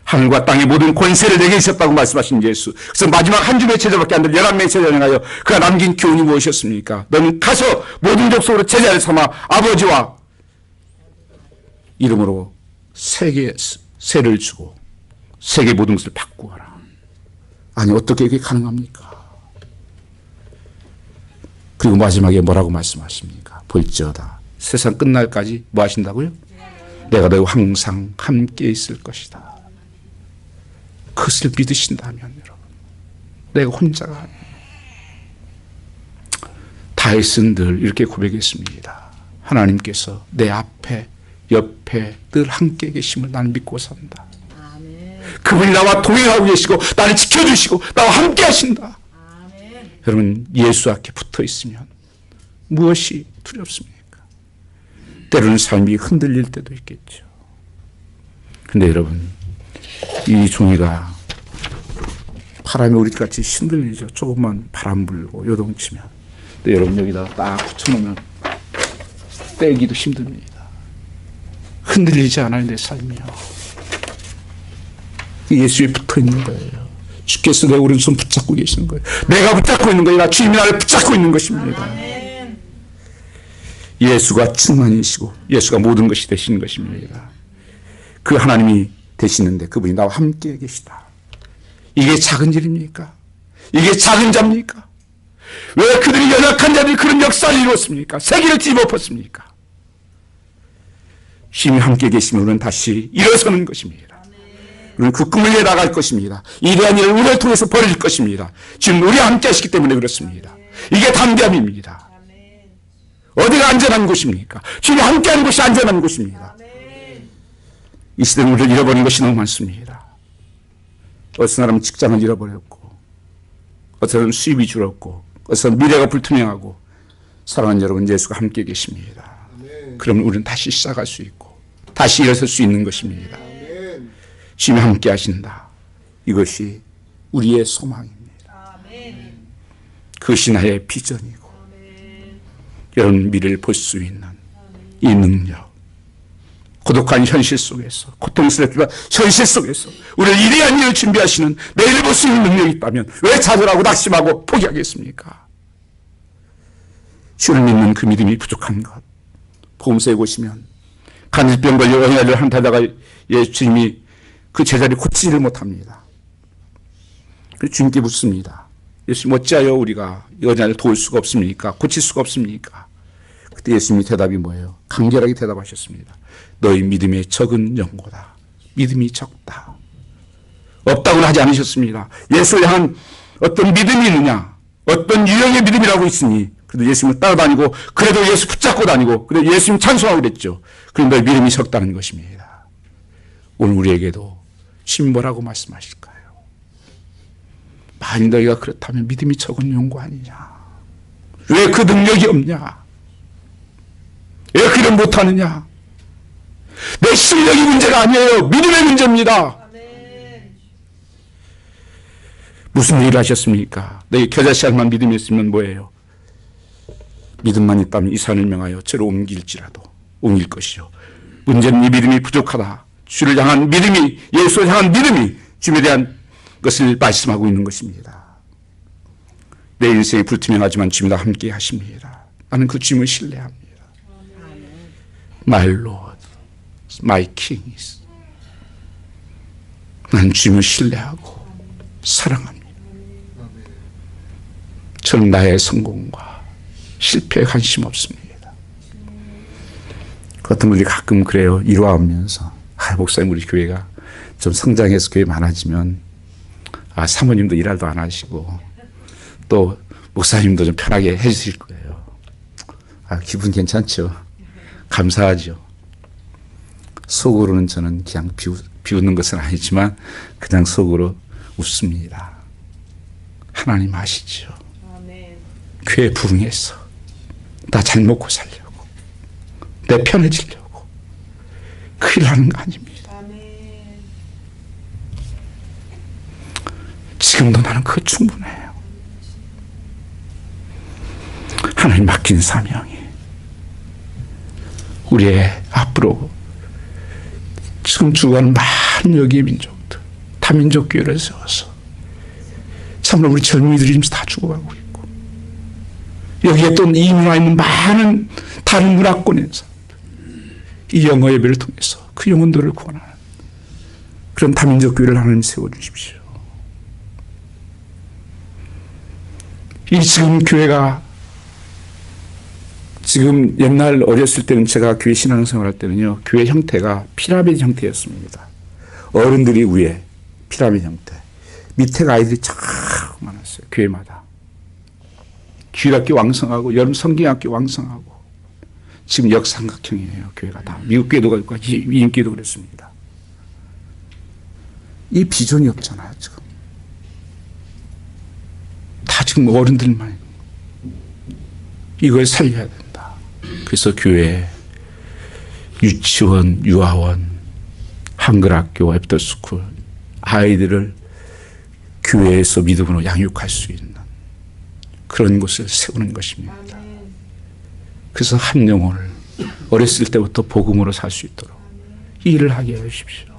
하늘과 땅의 모든 권세를 내게 있었다고 말씀하신 예수. 그래서 마지막 한 줌의 제자밖에 안 될 11명의 제자를 향하여 그가 남긴 교훈이 무엇이었습니까? 너는 가서 모든 족속으로 제자를 삼아 아버지와 이름으로 세를 주고 세계 모든 것을 바꾸어라. 아니 어떻게 이게 가능합니까? 그리고 마지막에 뭐라고 말씀하십니까? 볼지어다 세상 끝날까지 뭐 하신다고요? 내가 너희와 항상 함께 있을 것이다. 그것을 믿으신다면 여러분 내가 혼자가 아니에요. 다윗은 늘 이렇게 고백했습니다. 하나님께서 내 앞에 옆에 늘 함께 계심을 나는 믿고 산다. 그분이 나와 동행하고 계시고 나를 지켜주시고 나와 함께 하신다. 여러분, 예수 앞에 붙어 있으면 무엇이 두렵습니까? 때로는 삶이 흔들릴 때도 있겠죠. 근데 여러분, 이 종이가 바람에 우리같이 흔들리죠. 조금만 바람 불고 요동치면. 근데 여러분, 여기다 딱 붙여놓으면 떼기도 힘듭니다. 흔들리지 않아요, 내 삶이요. 예수에 붙어 있는 거예요. 주께서 내 오른손 붙잡고 계시는 거예요. 내가 붙잡고 있는 거예요. 주님이 나를 붙잡고 있는 것입니다. 예수가 충만이시고 예수가 모든 것이 되시는 것입니다. 그 하나님이 되시는데 그분이 나와 함께 계시다. 이게 작은 일입니까? 이게 작은 자입니까? 왜 그들이 연약한 자들이 그런 역사를 이루었습니까? 세계를 뒤엎었습니까? 힘이 함께 계시면 우리는 다시 일어서는 것입니다. 우리는 그 꿈을 이뤄 나갈 것입니다. 이러한 일을 우리를 통해서 벌일 것입니다. 지금 우리와 함께 하시기 때문에 그렇습니다. 이게 담대함입니다. 어디가 안전한 곳입니까? 주님이 함께하는 곳이 안전한 곳입니다. 이 시대는 우리를 잃어버린 것이 너무 많습니다. 어떤 사람은 직장을 잃어버렸고, 어떤 사람은 수입이 줄었고, 어떤 사람은 미래가 불투명하고, 사랑하는 여러분, 예수가 함께 계십니다. 그러면 우리는 다시 시작할 수 있고 다시 일어설 수 있는 것입니다. 주님이 함께 하신다. 이것이 우리의 소망입니다. 그것이 나의 비전이고 여러분 미래를 볼 수 있는 이 능력, 고독한 현실 속에서, 고통스럽지만 현실 속에서 우리를 이래한 일을 준비하시는 내일을 볼 수 있는 능력이 있다면 왜 좌절하고 낙심하고 포기하겠습니까? 주를 믿는 그 믿음이 부족한 것, 보험소에 보시면 간질병 걸려 영양을 한타다가 예수님이 그 제자를 고치지를 못합니다. 그래서 주님께 묻습니다. 예수님, 어찌하여 우리가 여자를 도울 수가 없습니까? 고칠 수가 없습니까? 그때 예수님이 대답이 뭐예요? 간결하게 대답하셨습니다. 너희 믿음의 적은 영고다. 믿음이 적다. 없다고는 하지 않으셨습니다. 예수를 향한 어떤 믿음이 있느냐, 어떤 유형의 믿음이라고 있으니 그래도 예수님을 따라다니고 그래도 예수 붙잡고 다니고 그래도 예수님 찬송하고 그랬죠. 그럼 너희 믿음이 적다는 것입니다. 오늘 우리에게도 주님 뭐라고 말씀하실까요? 만일 너희가 그렇다면 믿음이 적은 용고 아니냐? 왜 그 능력이 없냐? 왜 그를 못하느냐? 내 실력이 문제가 아니에요. 믿음의 문제입니다. 무슨 일을 하셨습니까? 너희 겨자씨알만 믿음이 있으면 뭐예요? 믿음만 있다면 이 산을 명하여 저로 옮길지라도 옮길 것이요. 문제는 이 믿음이 부족하다. 주를 향한 믿음이, 예수를 향한 믿음이 주님에 대한 것을 말씀하고 있는 것입니다. 내 인생이 불투명하지만 주님과 함께 하십니다. 나는 그 주님을 신뢰합니다. My Lord, my King is. 나는 주님을 신뢰하고 사랑합니다. 저는 나의 성공과 실패에 관심 없습니다. 어떤 분들이 가끔 그래요. 일화하면서 목사님 우리 교회가 좀 성장해서 교회 많아지면 사모님도 일할도 안 하시고 또 목사님도 좀 편하게 해주실 거예요. 기분 괜찮죠? 감사하죠. 속으로는 저는 그냥 비웃는 것은 아니지만 그냥 속으로 웃습니다. 하나님 아시죠? 교회 부흥해서 나 잘 먹고 살려고, 내 편해지려고 그 일 하는 거 아닙니다. 지금도 나는 그거 충분해요. 하나님 맡긴 사명이 우리의 앞으로 지금 죽어가는 많은 여기의 민족들, 다민족 교회를 세워서 참으로 우리 젊은이들이 지금 다 죽어가고 있고 여기에 또 이민 와 있는 많은 다른 문화권의 사람들, 이 영어 예배를 통해서 그 영혼들을 구원하는 그런 다민족 교회를 하나님 세워주십시오. 이 지금 교회가 지금 옛날 어렸을 때는 제가 교회 신앙생활 할 때는요, 교회 형태가 피라미드 형태였습니다. 어른들이 위에 피라미드 형태, 밑에가 아이들이 참 많았어요. 교회마다 주일학교 왕성하고 여름 성경학교 왕성하고 지금 역삼각형이에요. 교회가 다. 미국 교회도 그렇고 이인교회도 그랬습니다. 이 비전이 없잖아요. 지금. 다 지금 어른들만 이걸 살려야 된다. 그래서 교회, 유치원, 유아원, 한글학교, 애프터스쿨 아이들을 교회에서 믿음으로 양육할 수 있는 그런 곳을 세우는 것입니다. 그래서 한 영혼을 어렸을 때부터 복음으로 살 수 있도록 이 일을 하게 해주십시오.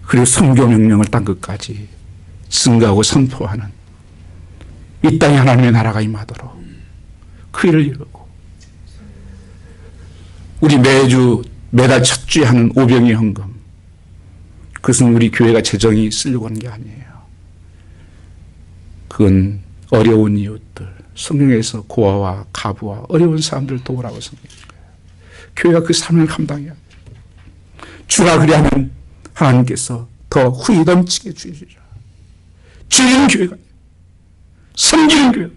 그리고 선교 명령을 땅 끝까지 증거하고 선포하는 이 땅에 하나님의 나라가 임하도록 그 일을 이루고 우리 매달 첫 주에 하는 오병이 헌금 그것은 우리 교회가 재정이 쓰려고 하는 게 아니에요. 그건 어려운 이웃들, 성경에서 고아와 가부와 어려운 사람들 도우라고 성경인 거예요. 교회가 그 사명을 감당해야 돼요. 주가 그리하면 하나님께서 더 후히 넘치게 주시리라. 주인 교회가 섬기는 교회가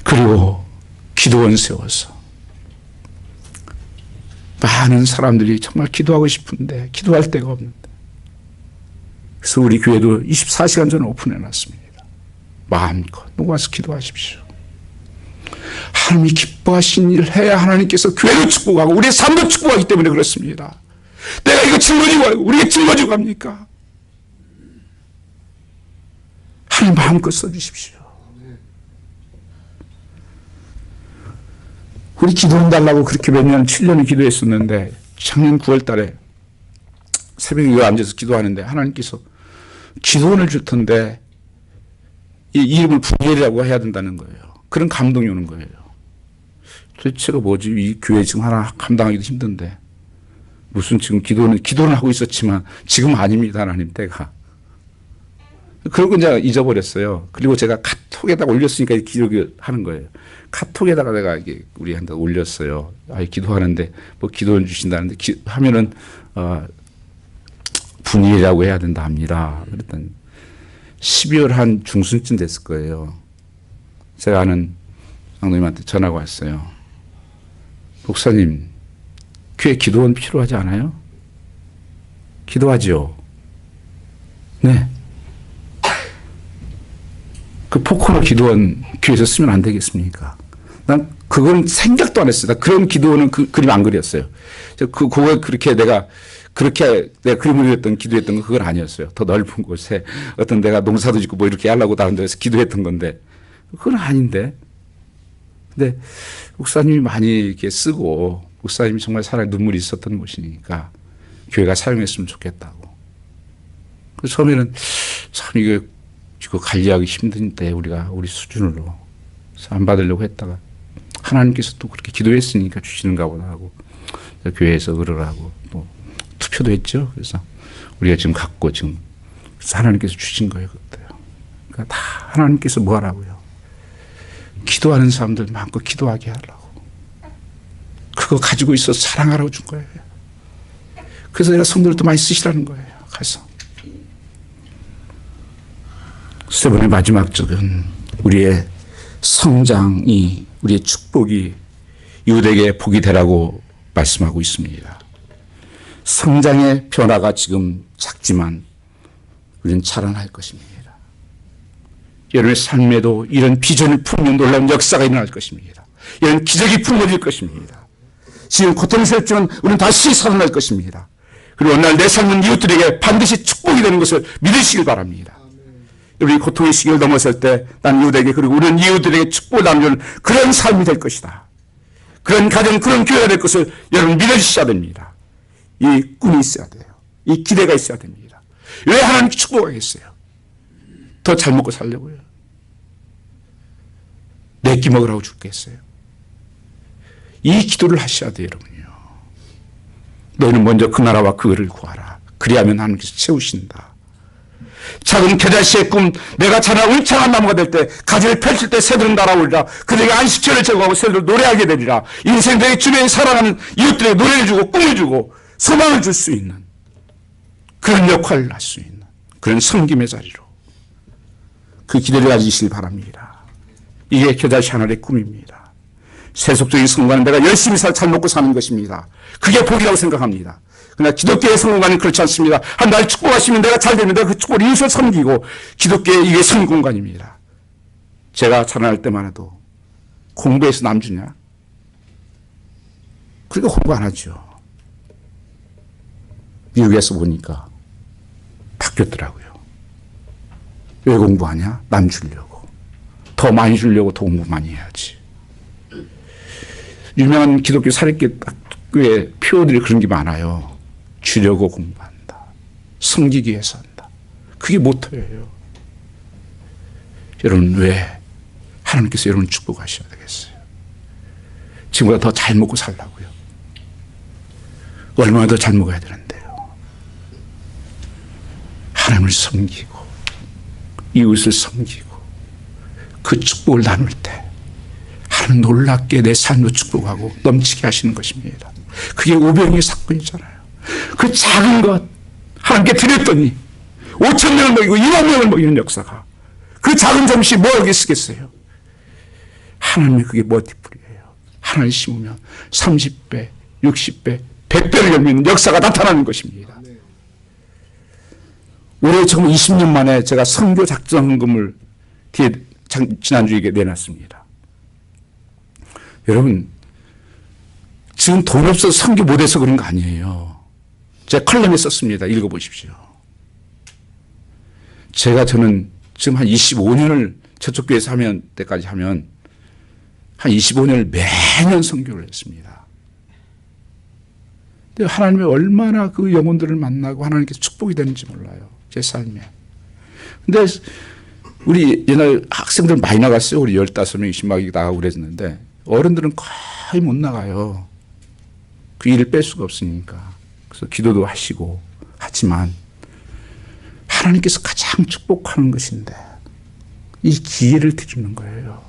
그리고 기도원 세워서 많은 사람들이 정말 기도하고 싶은데 기도할 데가 없는데 그래서 우리 교회도 24시간 전에 오픈해놨습니다. 마음껏 모아서 기도하십시오. 하나님이 기뻐하신 일을 해야 하나님께서 교회도 축복하고 우리의 삶도 축복하기 때문에 그렇습니다. 내가 이거 짊어지고 우리가 짊어지고 갑니까? 하나님 마음껏 써주십시오. 우리 기도원 달라고 그렇게 몇 년, 7년을 기도했었는데 작년 9월 달에 새벽에 이거 앉아서 기도하는데 하나님께서 기도원을 줄 텐데 이 이름을 부엘이라고 해야 된다는 거예요. 그런 감동이 오는 거예요. 도대체가 뭐지? 이 교회 지금 하나 감당하기도 힘든데 무슨 지금 기도는 하고 있었지만 지금 아닙니다. 하나님 때가. 그러고 이제 잊어버렸어요. 그리고 제가 카톡에다가 올렸으니까 기록을 하는 거예요. 카톡에다가 내가 이게 우리한테 올렸어요. 기도하는데 뭐 기도를 주신다는데 하면은 분일이라고 해야 된다 합니다. 그랬더니 12월 한 중순쯤 됐을 거예요. 제가 아는 장로님한테 전화가 왔어요. 목사님, 교회 기도원 필요하지 않아요? 기도하죠. 네. 그 포커로 기도원 교회에서 쓰면 안 되겠습니까? 난 그건 생각도 안 했어요. 나 그런 기도원은 그림 안 그렸어요. 그거 그렇게 내가 그림을 그렸던 기도했던 건 그건 아니었어요. 더 넓은 곳에 어떤 내가 농사도 짓고 뭐 이렇게 하려고 다른 데서 기도했던 건데 그건 아닌데. 근데 목사님이 많이 이렇게 쓰고 목사님이 정말 사랑에 눈물이 있었던 곳이니까 교회가 사용했으면 좋겠다고. 그래서 처음에는 참 이거 관리하기 힘든데 우리가 우리 수준으로 안 받으려고 했다가 하나님께서 또 그렇게 기도했으니까 주시는가 보다 하고 교회에서 의뢰하고 뭐 투표도 했죠. 그래서 우리가 지금 갖고 지금 하나님께서 주신 거예요. 그때요. 그러니까 다 하나님께서 뭐 하라고요. 기도하는 사람들 마음껏 기도하게 하려고. 그거 가지고 있어서 사랑하라고 준 거예요. 그래서 내가 성도들도 많이 쓰시라는 거예요. 가서. 세 번의 마지막 적은 우리의 성장이 우리의 축복이 이웃에게 복이 되라고 말씀하고 있습니다. 성장의 변화가 지금 작지만 우리는 자라날 것입니다. 여러분의 삶에도 이런 비전을 품는 놀라운 역사가 일어날 것입니다. 이런 기적이 품어질 것입니다. 지금 고통스럽지만 우리는 다시 살아날 것입니다. 그리고 어느 날 내 삶은 이웃들에게 반드시 축복이 되는 것을 믿으시길 바랍니다. 우리 고통의 시기를 넘어설 때 난 이웃에게 그리고 우리는 이웃들에게 축복을 나누는 그런 삶이 될 것이다. 그런 가정, 그런 교회가 될 것을 여러분 믿어주셔야 됩니다. 이 꿈이 있어야 돼요. 이 기대가 있어야 됩니다. 왜 하나님 축복하겠어요? 더 잘 먹고 살려고요. 내 끼 먹으라고 죽겠어요. 이 기도를 하셔야 돼요, 여러분요. 너희는 먼저 그 나라와 그를 구하라. 그리하면 하나님께서 채우신다. 작은 겨자씨의 꿈, 내가 자라 울창한 나무가 될 때 가지를 펼칠 때 새들은 날아오리라. 그들에게 안식처를 제공하고 새들을 노래하게 되리라. 인생 내 주변에 살아가는 이웃들에게 노래를 주고 꿈을 주고 소망을 줄 수 있는 그런 역할을 할 수 있는 그런 섬김의 자리로 그 기대를 가지시길 바랍니다. 이게 겨자 채널의 꿈입니다. 세속적인 성공과는 내가 열심히 잘 먹고 사는 것입니다. 그게 복이라고 생각합니다. 그러나 기독교의 성공과는 그렇지 않습니다. 날 축복하시면 내가 잘 됩니다. 그 축복을 이웃을 섬기고 기독교의 이게 성공관입니다. 제가 자라날 때만 해도 공부해서 남 주냐? 그러니까 공부 안 하죠. 미국에서 보니까 바뀌었더라고요. 왜 공부하냐? 남 주려고. 더 많이 주려고 더 공부 많이 해야지. 유명한 기독교 사립교회 표어들이 그런 게 많아요. 주려고 공부한다. 섬기기 위해서 한다. 그게 모토예요. 여러분 왜 하나님께서 여러분 축복하셔야 되겠어요? 지금보다 더 잘 먹고 살라고요. 얼마나 더 잘 먹어야 되는데요. 하나님을 섬기고 이웃을 섬기고 그 축복을 나눌 때 하나님 놀랍게 내 삶도 축복하고 넘치게 하시는 것입니다. 그게 오병이의 사건이잖아요. 그 작은 것 하나님께 드렸더니 5천 명을 먹이고 2만 명을 먹이는 역사가 그 작은 점시 뭐하게 쓰겠어요? 하나님의 그게 멀티플이에요. 하나님 심으면 30배, 60배, 100배를 열리는 역사가 나타나는 것입니다. 올해 지금 20년 만에 제가 선교 작전금을 지난주에 내놨습니다. 여러분 지금 돈 없어서 선교 못해서 그런 거 아니에요. 제가 컬럼에 썼습니다. 읽어보십시오. 저는 지금 한 25년을 저쪽 교회에서 하면 때까지 하면 한 25년을 매년 선교를 했습니다. 근데 하나님이 얼마나 그 영혼들을 만나고 하나님께서 축복이 되는지 몰라요. 제 삶에. 근데 우리 옛날 학생들 많이 나갔어요. 우리 15명, 20명이 나가고 그랬는데 어른들은 거의 못 나가요. 그 일을 뺄 수가 없으니까. 그래서 기도도 하시고 하지만 하나님께서 가장 축복하는 것인데 이 기회를 드리는 거예요.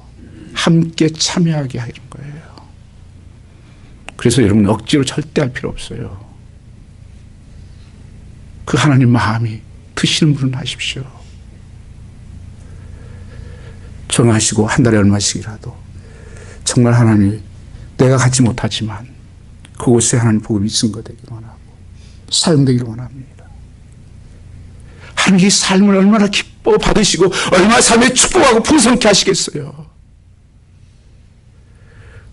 함께 참여하게 하는 거예요. 그래서 여러분 억지로 절대 할 필요 없어요. 그 하나님 마음이 드시는 분은 하십시오. 정하시고 한 달에 얼마씩이라도 정말 하나님 내가 갖지 못하지만 그곳에 하나님 복음이 증거되기를 원하고 사용되기를 원합니다. 하나님이 삶을 얼마나 기뻐 받으시고 얼마나 삶에 축복하고 풍성케 하시겠어요.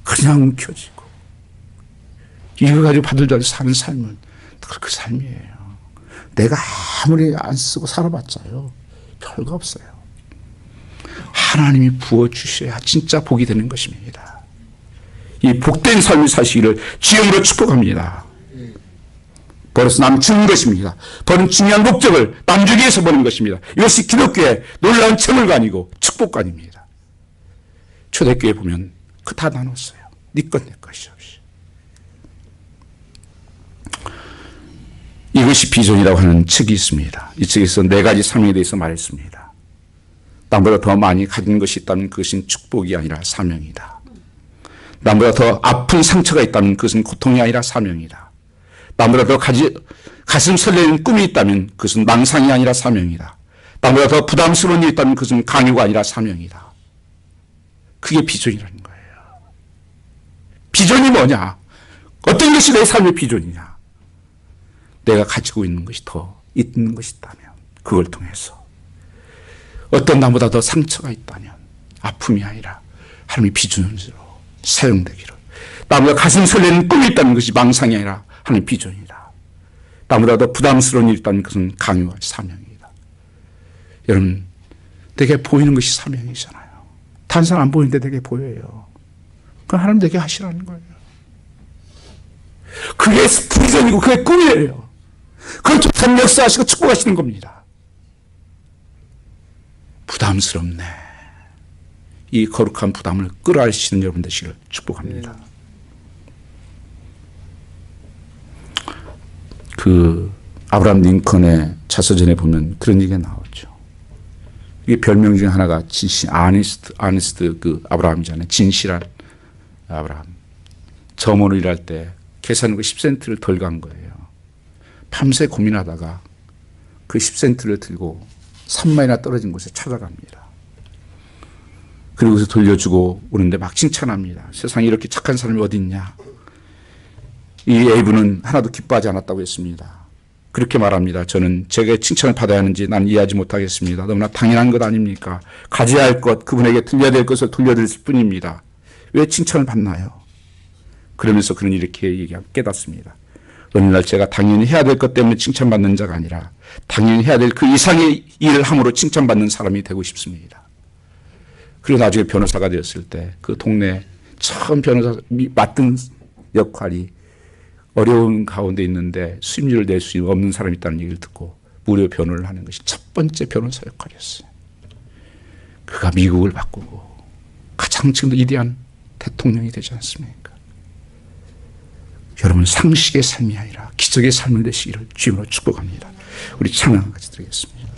그냥 움켜쥐고 이거 가지고 받으려고 사는 삶은 그 삶이에요. 내가 아무리 안 쓰고 살아봤자요 별거 없어요. 하나님이 부어주셔야 진짜 복이 되는 것입니다. 이 복된 삶을 사시기를 주님으로 축복합니다. 벌어서 남 주는 것입니다. 버는 중요한 목적을 남 주기 위해서 버는 것입니다. 이것이 기독교의 놀라운 채물관이고 축복관입니다. 초대교회 보면 그 다 나눴어요. 네 것 내 것이 없이. 이것이 비전이라고 하는 책이 있습니다. 이 책에서 4가지 사명에 대해서 말했습니다. 남보다 더 많이 가진 것이 있다면 그것은 축복이 아니라 사명이다. 남보다 더 아픈 상처가 있다면 그것은 고통이 아니라 사명이다. 남보다 더 가슴 설레는 꿈이 있다면 그것은 망상이 아니라 사명이다. 남보다 더 부담스러운 일이 있다면 그것은 강요가 아니라 사명이다. 그게 비전이라는 거예요. 비전이 뭐냐? 어떤 것이 내 삶의 비전이냐? 내가 가지고 있는 것이 더 있는 것이 있다면 그걸 통해서 어떤 나보다 더 상처가 있다면 아픔이 아니라 하나님의 비전으로 사용되기를, 나보다 가슴 설레는 꿈이 있다는 것이 망상이 아니라 하나님의 비전이다. 나보다 더 부담스러운 일이 있다면 그것은 강요와 사명이다. 여러분 내게 보이는 것이 사명이잖아요. 다른 사람 안 보이는데 내게 보여요. 그건 하나님 내게 하시라는 거예요. 그게 비전이고 그게 꿈이에요. 그걸 참 역사하시고 축복하시는 겁니다. 부담스럽네. 이 거룩한 부담을 끌어안으시는 여러분 되시길 축복합니다. 그 아브라함 링컨의 자서전에 보면 그런 얘기가 나오죠. 이게 별명 중에 하나가 진실, 아니스트 그 아브라함이잖아요. 진실한 아브라함. 점원을 일할 때 계산하고 10센트를 덜 간 거예요. 밤새 고민하다가 그 10센트를 들고 3마일이나 떨어진 곳에 찾아갑니다. 그리고서 돌려주고 오는데 막 칭찬합니다. 세상에 이렇게 착한 사람이 어디 있냐. 이 A부는 하나도 기뻐하지 않았다고 했습니다. 그렇게 말합니다. 저는 제게 칭찬을 받아야 하는지 난 이해하지 못하겠습니다. 너무나 당연한 것 아닙니까? 가져야 할 것, 그분에게 들려야 될 것을 돌려드릴 뿐입니다. 왜 칭찬을 받나요? 그러면서 그는 이렇게 깨닫습니다. 어느 날 제가 당연히 해야 될 것 때문에 칭찬받는 자가 아니라 당연히 해야 될 그 이상의 일을 함으로 칭찬받는 사람이 되고 싶습니다. 그리고 나중에 변호사가 되었을 때 그 동네 처음 변호사 맡은 역할이 어려운 가운데 있는데 수임료를 낼 수 없는 사람이 있다는 얘기를 듣고 무료 변호를 하는 것이 첫 번째 변호사 역할이었어요. 그가 미국을 바꾸고 가장 지금도 위대한 대통령이 되지 않습니까? 여러분 상식의 삶이 아니라 기적의 삶을 되시기를 주님으로 축복합니다. 우리 찬양 같이 드리겠습니다.